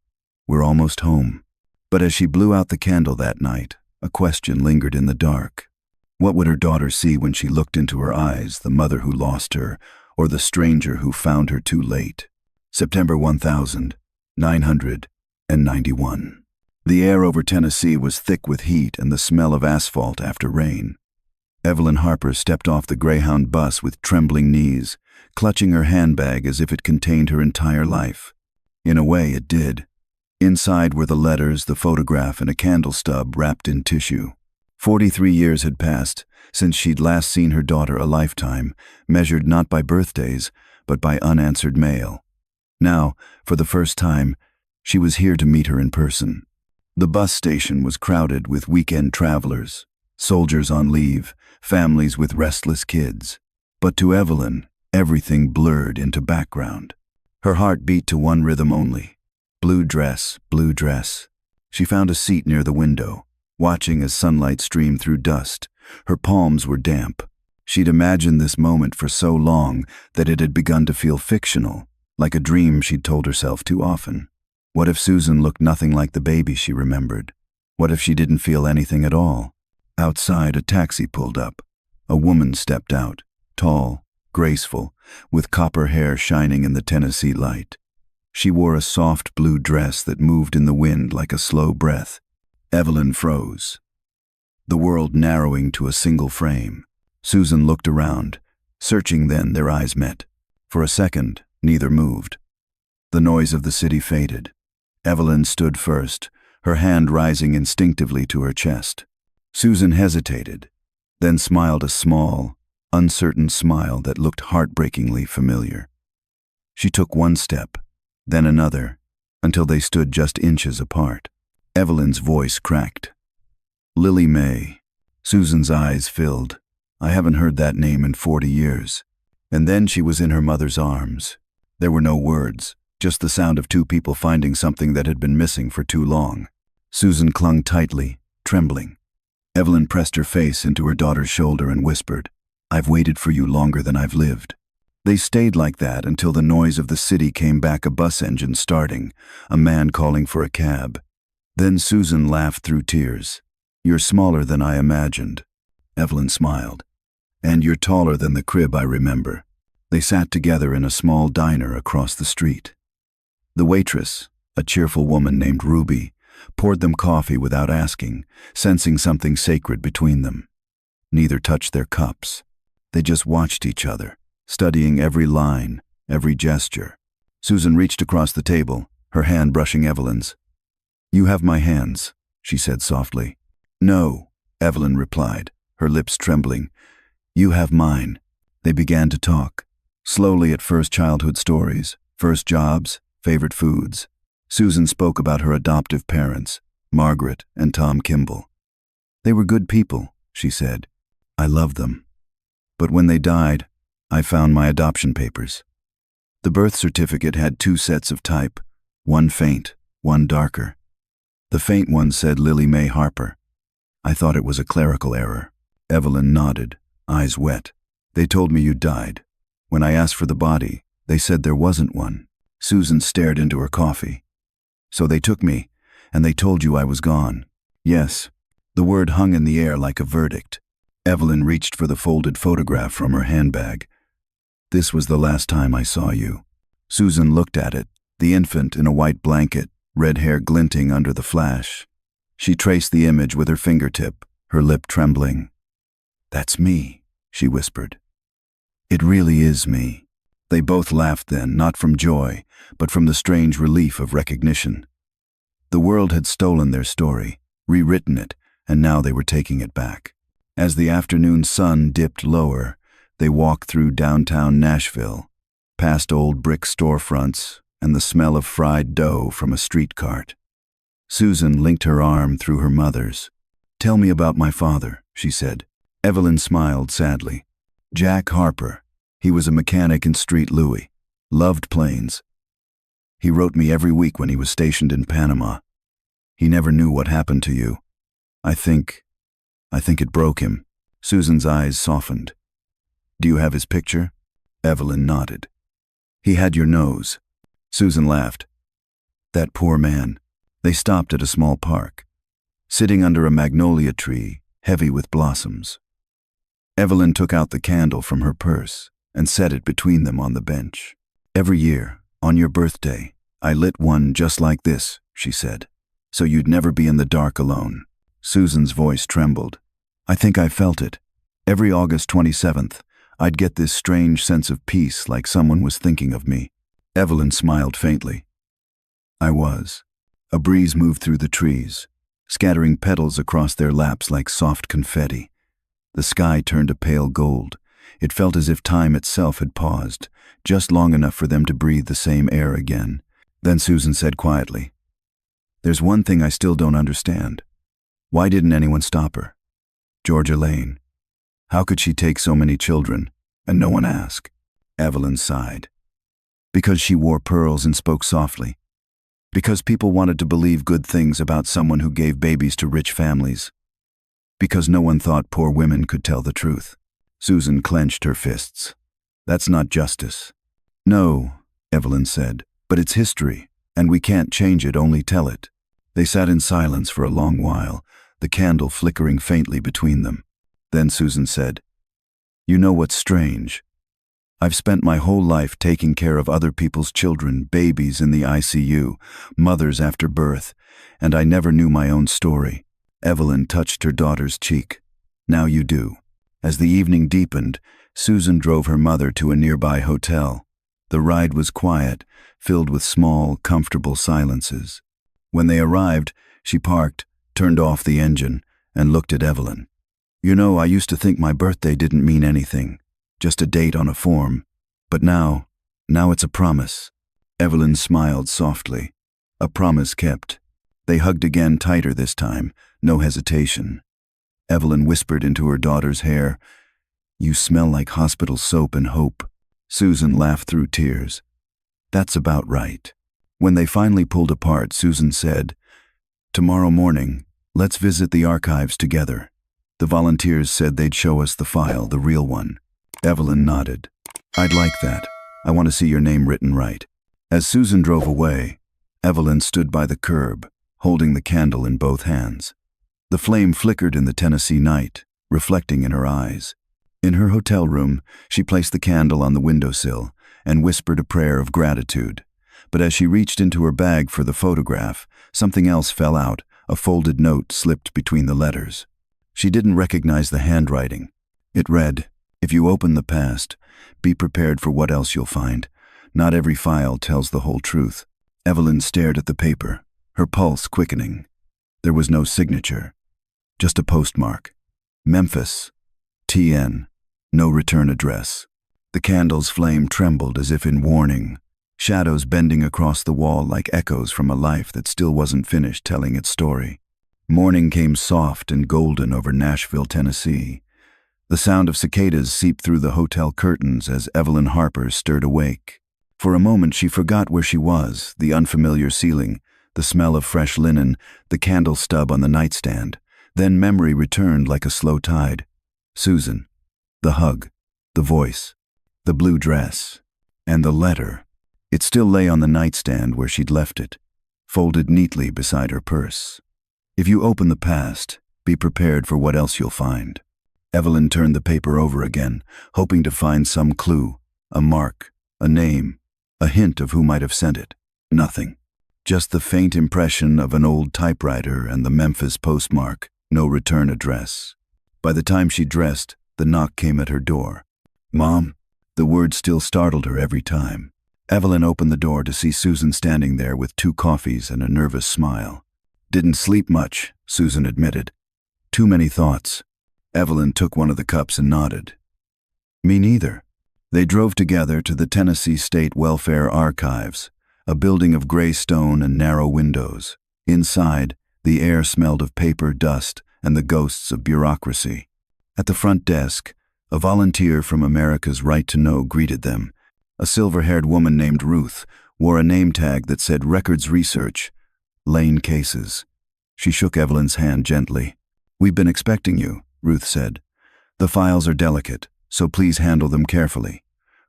We're almost home." But as she blew out the candle that night, a question lingered in the dark. What would her daughter see when she looked into her eyes, the mother who lost her, or the stranger who found her too late? September 1991. The air over Tennessee was thick with heat and the smell of asphalt after rain. Evelyn Harper stepped off the Greyhound bus with trembling knees, clutching her handbag as if it contained her entire life. In a way, it did. Inside were the letters, the photograph, and a candle stub wrapped in tissue. 43 years had passed since she'd last seen her daughter, a lifetime, measured not by birthdays, but by unanswered mail. Now, for the first time, she was here to meet her in person. The bus station was crowded with weekend travelers, soldiers on leave, families with restless kids. But to Evelyn, everything blurred into background. Her heart beat to one rhythm only. Blue dress, blue dress. She found a seat near the window, watching as sunlight streamed through dust. Her palms were damp. She'd imagined this moment for so long that it had begun to feel fictional, like a dream she'd told herself too often. What if Susan looked nothing like the baby she remembered? What if she didn't feel anything at all? Outside, a taxi pulled up. A woman stepped out, tall, graceful, with copper hair shining in the Tennessee light. She wore a soft blue dress that moved in the wind like a slow breath. Evelyn froze, the world narrowing to a single frame. Susan looked around. Searching, then their eyes met. For a second, neither moved. The noise of the city faded. Evelyn stood first, her hand rising instinctively to her chest. Susan hesitated, then smiled a small, uncertain smile that looked heartbreakingly familiar. She took one step, then another, until they stood just inches apart. Evelyn's voice cracked. "Lily May." Susan's eyes filled. "I haven't heard that name in 40 years. And then she was in her mother's arms. There were no words, just the sound of two people finding something that had been missing for too long. Susan clung tightly, trembling. Evelyn pressed her face into her daughter's shoulder and whispered, "I've waited for you longer than I've lived." They stayed like that until the noise of the city came back, a bus engine starting, a man calling for a cab. Then Susan laughed through tears. "You're smaller than I imagined." Evelyn smiled. "And you're taller than the crib I remember." They sat together in a small diner across the street. The waitress, a cheerful woman named Ruby, poured them coffee without asking, sensing something sacred between them. Neither touched their cups. They just watched each other, studying every line, every gesture. Susan reached across the table, her hand brushing Evelyn's. "You have my hands," she said softly. "No," Evelyn replied, her lips trembling. "You have mine." They began to talk. Slowly at first, childhood stories, first jobs, favorite foods. Susan spoke about her adoptive parents, Margaret and Tom Kimball. "They were good people," she said. "I loved them. But when they died, I found my adoption papers. The birth certificate had two sets of type, one faint, one darker. The faint one said Lily Mae Harper. I thought it was a clerical error." Evelyn nodded, eyes wet. "They told me you died. When I asked for the body, they said there wasn't one." Susan stared into her coffee. "So they took me, and they told you I was gone." "Yes." The word hung in the air like a verdict. Evelyn reached for the folded photograph from her handbag. "This was the last time I saw you." Susan looked at it, the infant in a white blanket, red hair glinting under the flash. She traced the image with her fingertip, her lip trembling. "That's me," she whispered. "It really is me." They both laughed then, not from joy, but from the strange relief of recognition. The world had stolen their story, rewritten it, and now they were taking it back. As the afternoon sun dipped lower, they walked through downtown Nashville, past old brick storefronts and the smell of fried dough from a street cart. Susan linked her arm through her mother's. "Tell me about my father," she said. Evelyn smiled sadly. "Jack Harper. He was a mechanic in Street Louis. Loved planes. He wrote me every week when he was stationed in Panama. He never knew what happened to you. I think it broke him." Susan's eyes softened. "Do you have his picture?" Evelyn nodded. "He had your nose." Susan laughed. "That poor man." They stopped at a small park, sitting under a magnolia tree, heavy with blossoms. Evelyn took out the candle from her purse and set it between them on the bench. "Every year, on your birthday, I lit one just like this," she said, "so you'd never be in the dark alone." Susan's voice trembled. "I think I felt it. Every August 27th, I'd get this strange sense of peace, like someone was thinking of me." Evelyn smiled faintly. "I was." A breeze moved through the trees, scattering petals across their laps like soft confetti. The sky turned a pale gold. It felt as if time itself had paused, just long enough for them to breathe the same air again. Then Susan said quietly, "There's one thing I still don't understand. Why didn't anyone stop her? Georgia Lane. How could she take so many children, and no one ask?" Evelyn sighed. "Because she wore pearls and spoke softly. Because people wanted to believe good things about someone who gave babies to rich families. Because no one thought poor women could tell the truth." Susan clenched her fists. "That's not justice." "No," Evelyn said, "but it's history, and we can't change it, only tell it." They sat in silence for a long while, the candle flickering faintly between them. Then Susan said, "You know what's strange? I've spent my whole life taking care of other people's children, babies in the ICU, mothers after birth, and I never knew my own story." Evelyn touched her daughter's cheek. "Now you do." As the evening deepened, Susan drove her mother to a nearby hotel. The ride was quiet, filled with small, comfortable silences. When they arrived, she parked, turned off the engine, and looked at Evelyn. "You know, I used to think my birthday didn't mean anything, just a date on a form. But now it's a promise." Evelyn smiled softly. A promise kept. They hugged again, tighter this time, no hesitation. Evelyn whispered into her daughter's hair, "You smell like hospital soap and hope." Susan laughed through tears. That's about right. When they finally pulled apart, Susan said, "Tomorrow morning, let's visit the archives together." The volunteers said they'd show us the file, the real one. Evelyn nodded. "I'd like that. I want to see your name written right." As Susan drove away, Evelyn stood by the curb, holding the candle in both hands. The flame flickered in the Tennessee night, reflecting in her eyes. In her hotel room, she placed the candle on the windowsill and whispered a prayer of gratitude. But as she reached into her bag for the photograph, something else fell out. A folded note slipped between the letters. She didn't recognize the handwriting. It read, "If you open the past, be prepared for what else you'll find. Not every file tells the whole truth." Evelyn stared at the paper, her pulse quickening. There was no signature, just a postmark. Memphis, TN, no return address. The candle's flame trembled as if in warning, shadows bending across the wall like echoes from a life that still wasn't finished telling its story. Morning came soft and golden over Nashville, Tennessee. The sound of cicadas seeped through the hotel curtains as Evelyn Harper stirred awake. For a moment she forgot where she was, the unfamiliar ceiling, the smell of fresh linen, the candle stub on the nightstand. Then memory returned like a slow tide. Susan, the hug, the voice, the blue dress, and the letter. It still lay on the nightstand where she'd left it, folded neatly beside her purse. If you open the past, be prepared for what else you'll find. Evelyn turned the paper over again, hoping to find some clue, a mark, a name, a hint of who might have sent it. Nothing. Just the faint impression of an old typewriter and the Memphis postmark, no return address. By the time she dressed, the knock came at her door. "Mom?" The word still startled her every time. Evelyn opened the door to see Susan standing there with 2 coffees and a nervous smile. "Didn't sleep much," Susan admitted. "Too many thoughts." Evelyn took one of the cups and nodded. "Me neither." They drove together to the Tennessee State Welfare Archives, a building of gray stone and narrow windows. Inside, the air smelled of paper, dust, and the ghosts of bureaucracy. At the front desk, a volunteer from America's Right to Know greeted them. A silver-haired woman named Ruth wore a name tag that said Records Research, Lane Cases. She shook Evelyn's hand gently. "We've been expecting you," Ruth said. "The files are delicate, so please handle them carefully.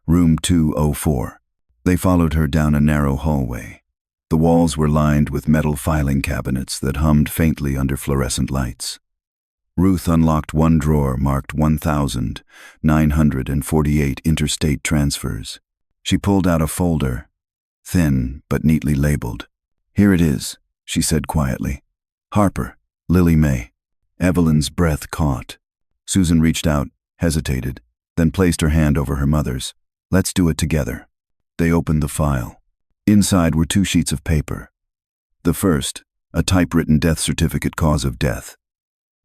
Room 204. They followed her down a narrow hallway. The walls were lined with metal filing cabinets that hummed faintly under fluorescent lights. Ruth unlocked one drawer marked 1,948 interstate transfers. She pulled out a folder, thin but neatly labeled. "Here it is," she said quietly. "Harper, Lily May." Evelyn's breath caught. Susan reached out, hesitated, then placed her hand over her mother's. "Let's do it together." They opened the file. Inside were 2 sheets of paper. The first, a typewritten death certificate, cause of death.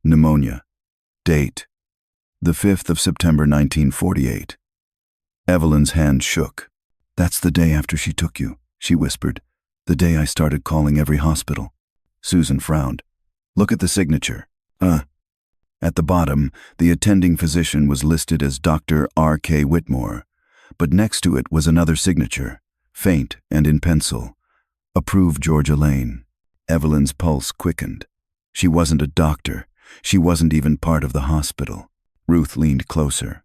Pneumonia. Date, the 5th of September 1948. Evelyn's hand shook. "That's the day after she took you," she whispered. "The day I started calling every hospital." Susan frowned. "Look at the signature." At the bottom, the attending physician was listed as Dr. R.K. Whitmore, but next to it was another signature, faint and in pencil. "Approved Georgia Lane." Evelyn's pulse quickened. She wasn't a doctor. She wasn't even part of the hospital. Ruth leaned closer.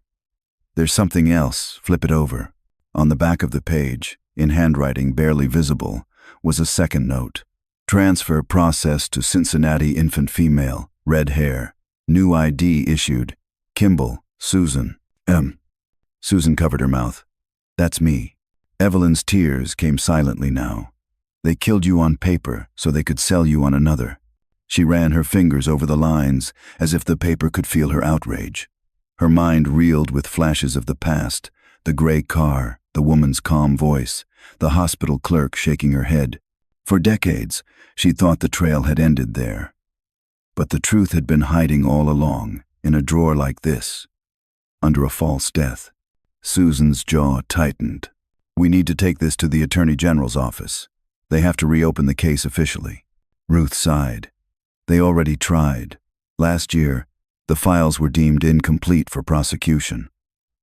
"There's something else. Flip it over." On the back of the page, in handwriting barely visible, was a second note. "Transfer processed to Cincinnati infant female, red hair. New ID issued. Kimball, Susan, M." Susan covered her mouth. "That's me." Evelyn's tears came silently now. "They killed you on paper so they could sell you on another." She ran her fingers over the lines as if the paper could feel her outrage. Her mind reeled with flashes of the past, the gray car, the woman's calm voice, the hospital clerk shaking her head. For decades, she thought the trail had ended there. But the truth had been hiding all along, in a drawer like this, under a false death. Susan's jaw tightened. "We need to take this to the Attorney General's office. They have to reopen the case officially." Ruth sighed. "They already tried. Last year, the files were deemed incomplete for prosecution.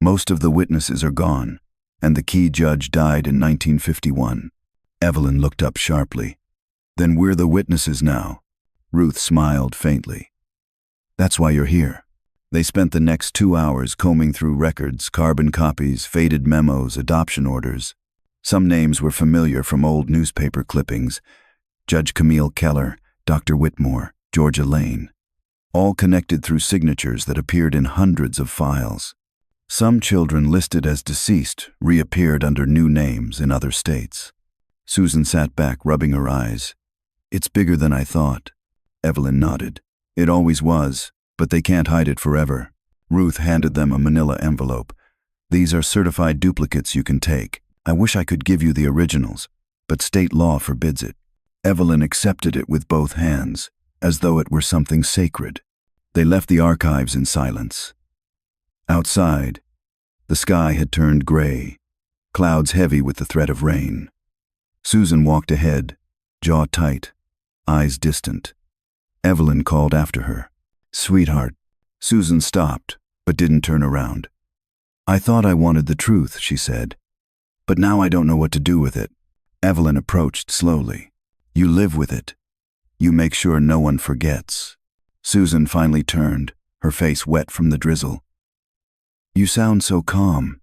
Most of the witnesses are gone, and the key judge died in 1951. Evelyn looked up sharply. Then we're the witnesses now. Ruth smiled faintly. That's why you're here. They spent the next 2 hours combing through records, carbon copies, faded memos, adoption orders. Some names were familiar from old newspaper clippings. Judge Camille Keller, Dr. Whitmore, Georgia Lane. All connected through signatures that appeared in hundreds of files. Some children listed as deceased reappeared under new names in other states. Susan sat back, rubbing her eyes. It's bigger than I thought. Evelyn nodded. It always was, but they can't hide it forever. Ruth handed them a manila envelope. These are certified duplicates you can take. I wish I could give you the originals, but state law forbids it. Evelyn accepted it with both hands, as though it were something sacred. They left the archives in silence. Outside, the sky had turned gray, clouds heavy with the threat of rain. Susan walked ahead, jaw tight, eyes distant. Evelyn called after her. Sweetheart. Susan stopped, but didn't turn around. I thought I wanted the truth, she said. But now I don't know what to do with it. Evelyn approached slowly. You live with it. You make sure no one forgets. Susan finally turned, her face wet from the drizzle. You sound so calm.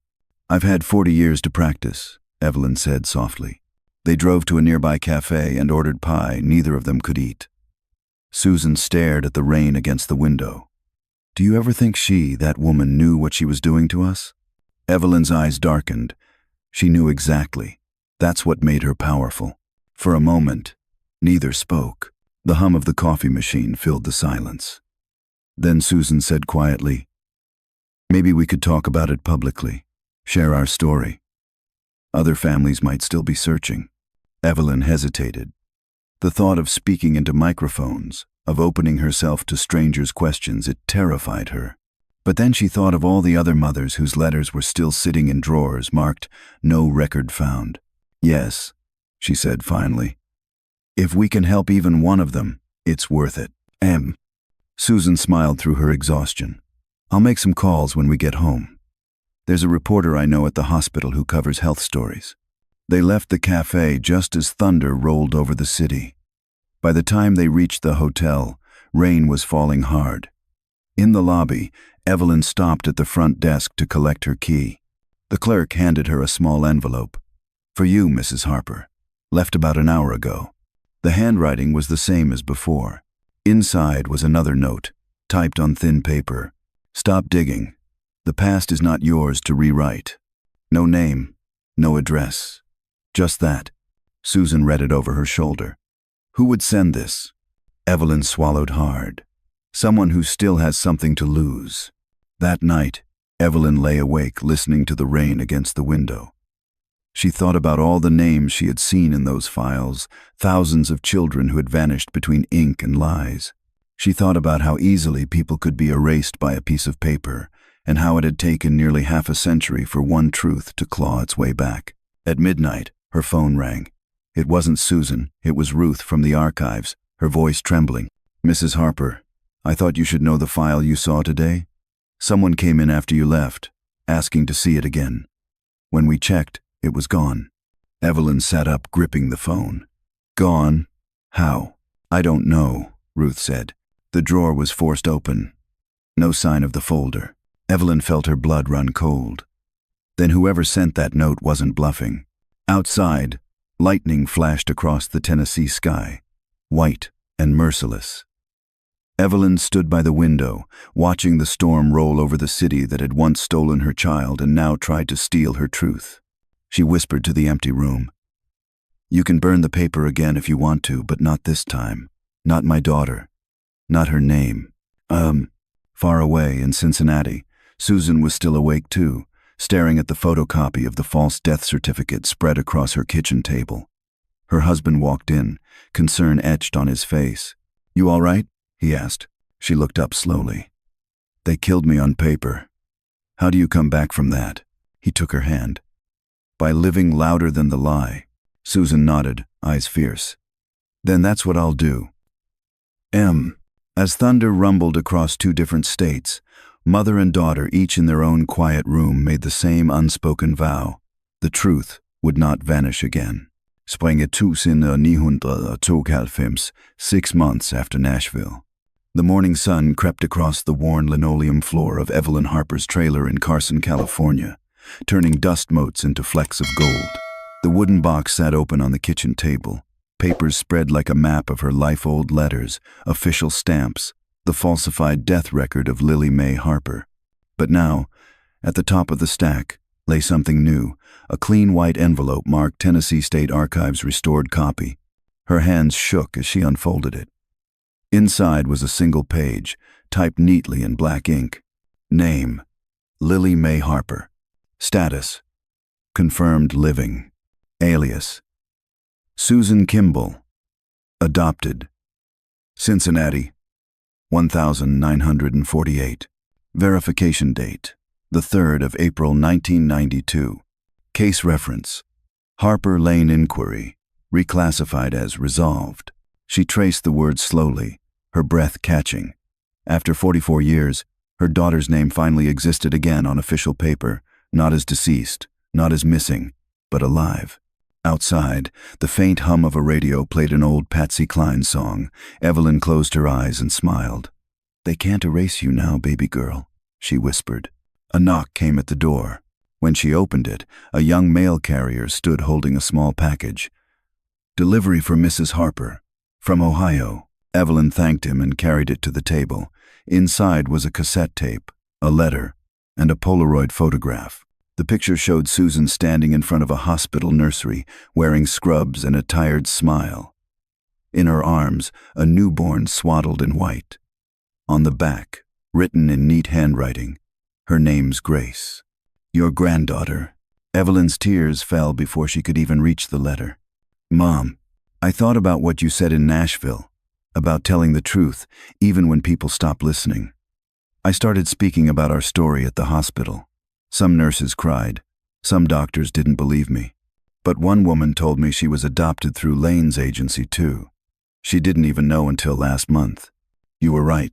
I've had 40 years to practice, Evelyn said softly. They drove to a nearby cafe and ordered pie neither of them could eat. Susan stared at the rain against the window. Do you ever think that woman, knew what she was doing to us? Evelyn's eyes darkened. She knew exactly. That's what made her powerful. For a moment, neither spoke. The hum of the coffee machine filled the silence. Then Susan said quietly, maybe we could talk about it publicly, share our story. Other families might still be searching. Evelyn hesitated. The thought of speaking into microphones, of opening herself to strangers' questions, it terrified her. But then she thought of all the other mothers whose letters were still sitting in drawers marked, "No record found." Yes, she said finally. If we can help even one of them, it's worth it. Susan smiled through her exhaustion. I'll make some calls when we get home. There's a reporter I know at the hospital who covers health stories. They left the cafe just as thunder rolled over the city. By the time they reached the hotel, rain was falling hard. In the lobby, Evelyn stopped at the front desk to collect her key. The clerk handed her a small envelope. For you, Mrs. Harper. Left about an hour ago. The handwriting was the same as before. Inside was another note, typed on thin paper. Stop digging. The past is not yours to rewrite. No name, no address. Just that. Susan read it over her shoulder. Who would send this? Evelyn swallowed hard. Someone who still has something to lose. That night, Evelyn lay awake listening to the rain against the window. She thought about all the names she had seen in those files, thousands of children who had vanished between ink and lies. She thought about how easily people could be erased by a piece of paper, and how it had taken nearly half a century for one truth to claw its way back. At midnight, her phone rang. It wasn't Susan, it was Ruth from the archives, her voice trembling. Mrs. Harper, I thought you should know the file you saw today. Someone came in after you left, asking to see it again. When we checked, it was gone. Evelyn sat up, gripping the phone. Gone? How? I don't know, Ruth said. The drawer was forced open. No sign of the folder. Evelyn felt her blood run cold. Then whoever sent that note wasn't bluffing. Outside, lightning flashed across the Tennessee sky, white and merciless. Evelyn stood by the window, watching the storm roll over the city that had once stolen her child and now tried to steal her truth. She whispered to the empty room. You can burn the paper again if you want to, but not this time. Not my daughter. Not her name. Far away in Cincinnati, Susan was still awake too, staring at the photocopy of the false death certificate spread across her kitchen table. Her husband walked in, concern etched on his face. You all right? He asked. She looked up slowly. They killed me on paper. How do you come back from that? He took her hand. By living louder than the lie. Susan nodded, eyes fierce. Then that's what I'll do. As thunder rumbled across two different states, mother and daughter, each in their own quiet room, made the same unspoken vow. The truth would not vanish again. Sprang 1992, 6 months after Nashville. The morning sun crept across the worn linoleum floor of Evelyn Harper's trailer in Carson, California, turning dust motes into flecks of gold. The wooden box sat open on the kitchen table, papers spread like a map of her life-old letters, official stamps, the falsified death record of Lily Mae Harper. But now, at the top of the stack, lay something new, a clean white envelope marked Tennessee State Archives restored copy. Her hands shook as she unfolded it. Inside was a single page, typed neatly in black ink. Name: Lily Mae Harper. Status: confirmed living. Alias: Susan Kimball. Adopted. Cincinnati, 1948. Verification date: the 3rd of April 1992. Case reference: Harper Lane Inquiry, reclassified as resolved. She traced the words slowly, her breath catching. After 44 years, her daughter's name finally existed again on official paper, not as deceased, not as missing, but alive. Outside, the faint hum of a radio played an old Patsy Cline song. Evelyn closed her eyes and smiled. "They can't erase you now, baby girl," she whispered. A knock came at the door. When she opened it, a young mail carrier stood holding a small package. "Delivery for Mrs. Harper, from Ohio." Evelyn thanked him and carried it to the table. Inside was a cassette tape, a letter, and a Polaroid photograph. The picture showed Susan standing in front of a hospital nursery, wearing scrubs and a tired smile. In her arms, a newborn swaddled in white. On the back, written in neat handwriting, her name's Grace. "Your granddaughter." Evelyn's tears fell before she could even reach the letter. "Mom, I thought about what you said in Nashville, about telling the truth, even when people stop listening. I started speaking about our story at the hospital. Some nurses cried. Some doctors didn't believe me. But one woman told me she was adopted through Lane's agency too. She didn't even know until last month. You were right.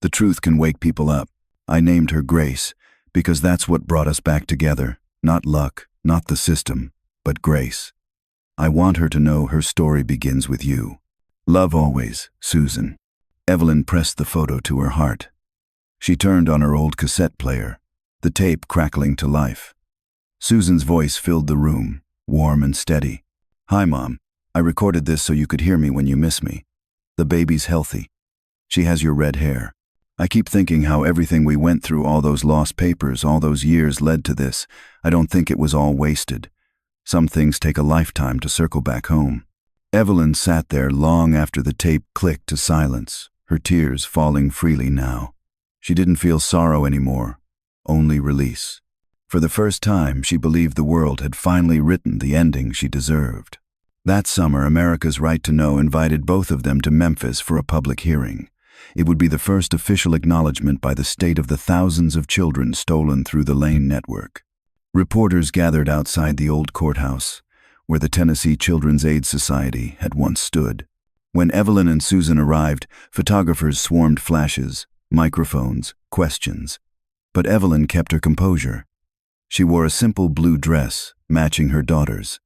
The truth can wake people up. I named her Grace because that's what brought us back together. Not luck, not the system, but grace. I want her to know her story begins with you. Love always, Susan." Evelyn pressed the photo to her heart. She turned on her old cassette player, the tape crackling to life. Susan's voice filled the room, warm and steady. "Hi, Mom. I recorded this so you could hear me when you miss me. The baby's healthy. She has your red hair. I keep thinking how everything we went through, all those lost papers, all those years led to this. I don't think it was all wasted. Some things take a lifetime to circle back home." Evelyn sat there long after the tape clicked to silence, her tears falling freely now. She didn't feel sorrow anymore, only release. For the first time, she believed the world had finally written the ending she deserved. That summer, America's Right to Know invited both of them to Memphis for a public hearing. It would be the first official acknowledgement by the state of the thousands of children stolen through the Lane network. Reporters gathered outside the old courthouse, where the Tennessee Children's Aid Society had once stood. When Evelyn and Susan arrived, photographers swarmed flashes, microphones, questions. But Evelyn kept her composure. She wore a simple blue dress, matching her daughter's.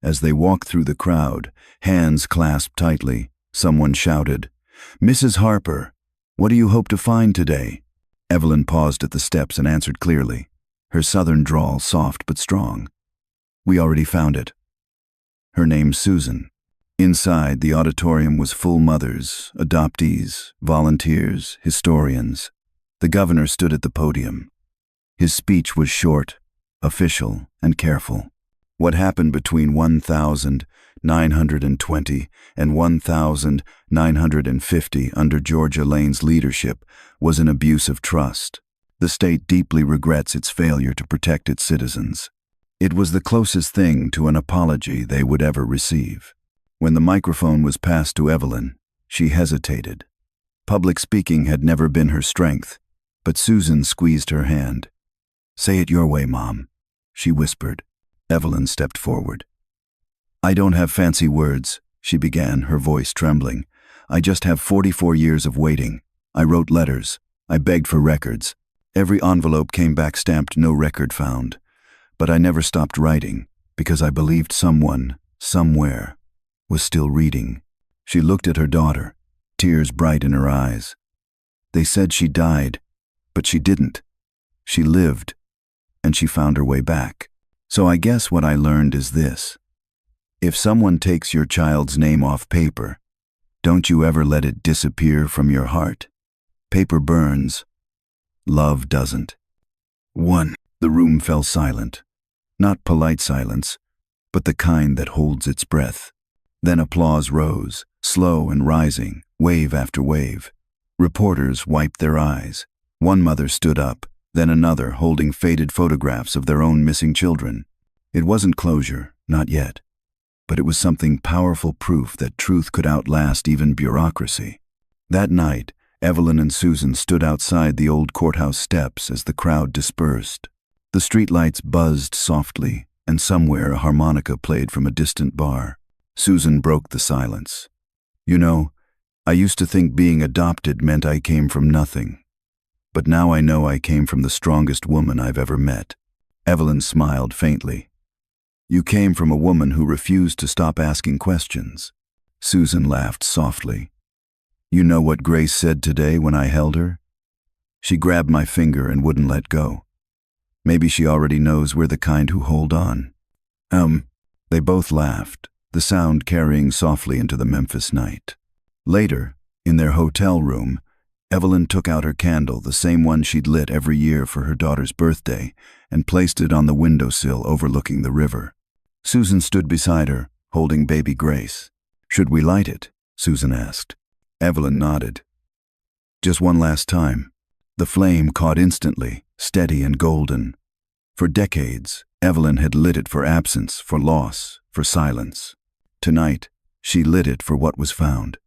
As they walked through the crowd, hands clasped tightly, someone shouted, "Mrs. Harper, what do you hope to find today?" Evelyn paused at the steps and answered clearly, her southern drawl soft but strong. "We already found it. Her name's Susan." Inside, the auditorium was full mothers, adoptees, volunteers, historians. The governor stood at the podium. His speech was short, official, and careful. What happened between 1920 and 1950 under Georgia Lane's leadership was an abuse of trust. The state deeply regrets its failure to protect its citizens. It was the closest thing to an apology they would ever receive. When the microphone was passed to Evelyn, she hesitated. Public speaking had never been her strength, but Susan squeezed her hand. "Say it your way, Mom," she whispered. Evelyn stepped forward. "I don't have fancy words," she began, her voice trembling. "I just have 44 years of waiting. I wrote letters. I begged for records. Every envelope came back stamped no record found. But I never stopped writing because I believed someone, somewhere, was still reading. She looked at her daughter, tears bright in her eyes. They said she died, but she didn't. She lived, and she found her way back. So I guess what I learned is this. If someone takes your child's name off paper, don't you ever let it disappear from your heart. Paper burns. Love doesn't. 1. The room fell silent. Not polite silence, but the kind that holds its breath. Then applause rose, slow and rising, wave after wave. Reporters wiped their eyes. One mother stood up, then another holding faded photographs of their own missing children. It wasn't closure, not yet. But it was something powerful proof that truth could outlast even bureaucracy. That night, Evelyn and Susan stood outside the old courthouse steps as the crowd dispersed. The streetlights buzzed softly, and somewhere a harmonica played from a distant bar. Susan broke the silence. You know, I used to think being adopted meant I came from nothing. But now I know I came from the strongest woman I've ever met. Evelyn smiled faintly. You came from a woman who refused to stop asking questions. Susan laughed softly. You know what Grace said today when I held her? She grabbed my finger and wouldn't let go. Maybe she already knows we're the kind who hold on. They both laughed, the sound carrying softly into the Memphis night. Later, in their hotel room, Evelyn took out her candle, the same one she'd lit every year for her daughter's birthday, and placed it on the windowsill overlooking the river. Susan stood beside her, holding baby Grace. Should we light it? Susan asked. Evelyn nodded. Just one last time. The flame caught instantly, steady and golden. For decades, Evelyn had lit it for absence, for loss, for silence. Tonight, she lit it for what was found.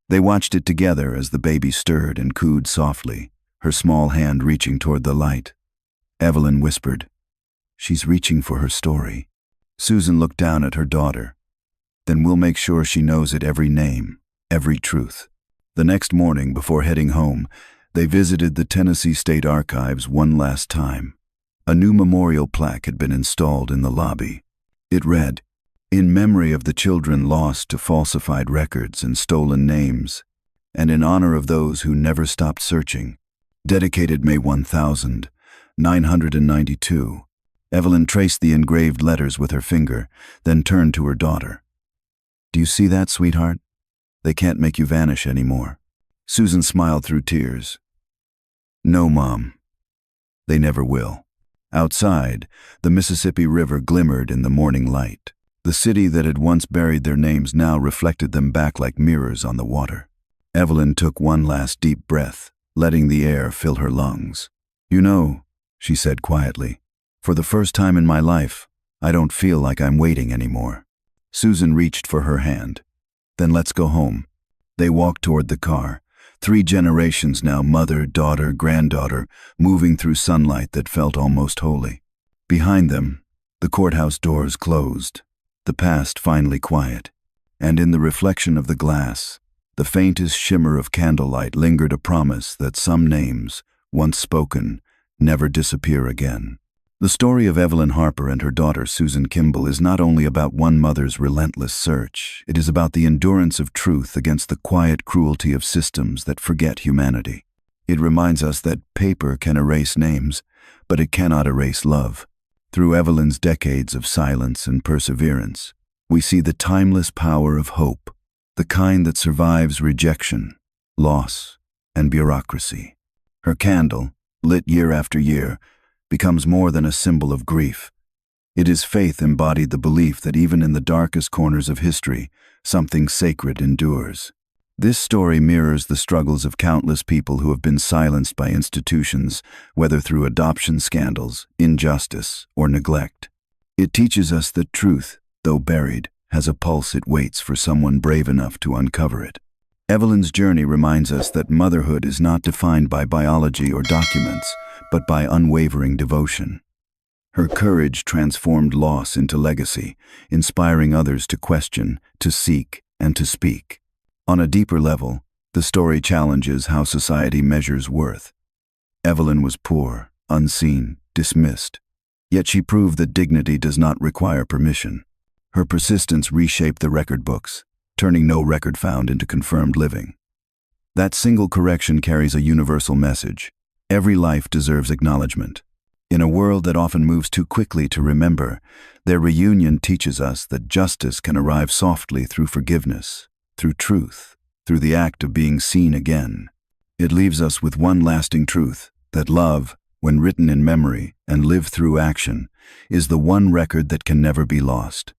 They watched it together as the baby stirred and cooed softly, her small hand reaching toward the light. Evelyn whispered, "She's reaching for her story." Susan looked down at her daughter. "Then we'll make sure she knows it every name, every truth." The next morning, before heading home, they visited the Tennessee State Archives one last time. A new memorial plaque had been installed in the lobby. It read, "In memory of the children lost to falsified records and stolen names, and in honor of those who never stopped searching. Dedicated May 1992. Evelyn traced the engraved letters with her finger, then turned to her daughter. "Do you see that, sweetheart? They can't make you vanish anymore." Susan smiled through tears. "No, Mom. They never will." Outside, the Mississippi River glimmered in the morning light. The city that had once buried their names now reflected them back like mirrors on the water. Evelyn took one last deep breath, letting the air fill her lungs. "You know," she said quietly, "for the first time in my life, I don't feel like I'm waiting anymore." Susan reached for her hand. "Then let's go home." They walked toward the car. 3 generations now, mother, daughter, granddaughter, moving through sunlight that felt almost holy. Behind them, the courthouse doors closed, the past finally quiet. And in the reflection of the glass, the faintest shimmer of candlelight lingered a promise that some names, once spoken, never disappear again. The story of Evelyn Harper and her daughter Susan Kimball is not only about one mother's relentless search, it is about the endurance of truth against the quiet cruelty of systems that forget humanity. It reminds us that paper can erase names, but it cannot erase love. Through Evelyn's decades of silence and perseverance, we see the timeless power of hope, the kind that survives rejection, loss, and bureaucracy. Her candle, lit year after year, becomes more than a symbol of grief. It is faith embodied, the belief that even in the darkest corners of history, something sacred endures. This story mirrors the struggles of countless people who have been silenced by institutions, whether through adoption scandals, injustice, or neglect. It teaches us that truth, though buried, has a pulse. It waits for someone brave enough to uncover it. Evelyn's journey reminds us that motherhood is not defined by biology or documents, but by unwavering devotion. Her courage transformed loss into legacy, inspiring others to question, to seek, and to speak. On a deeper level, the story challenges how society measures worth. Evelyn was poor, unseen, dismissed. Yet she proved that dignity does not require permission. Her persistence reshaped the record books, turning no record found into confirmed living. That single correction carries a universal message. Every life deserves acknowledgement. In a world that often moves too quickly to remember, their reunion teaches us that justice can arrive softly through forgiveness, through truth, through the act of being seen again. It leaves us with one lasting truth, that love, when written in memory and lived through action, is the one record that can never be lost.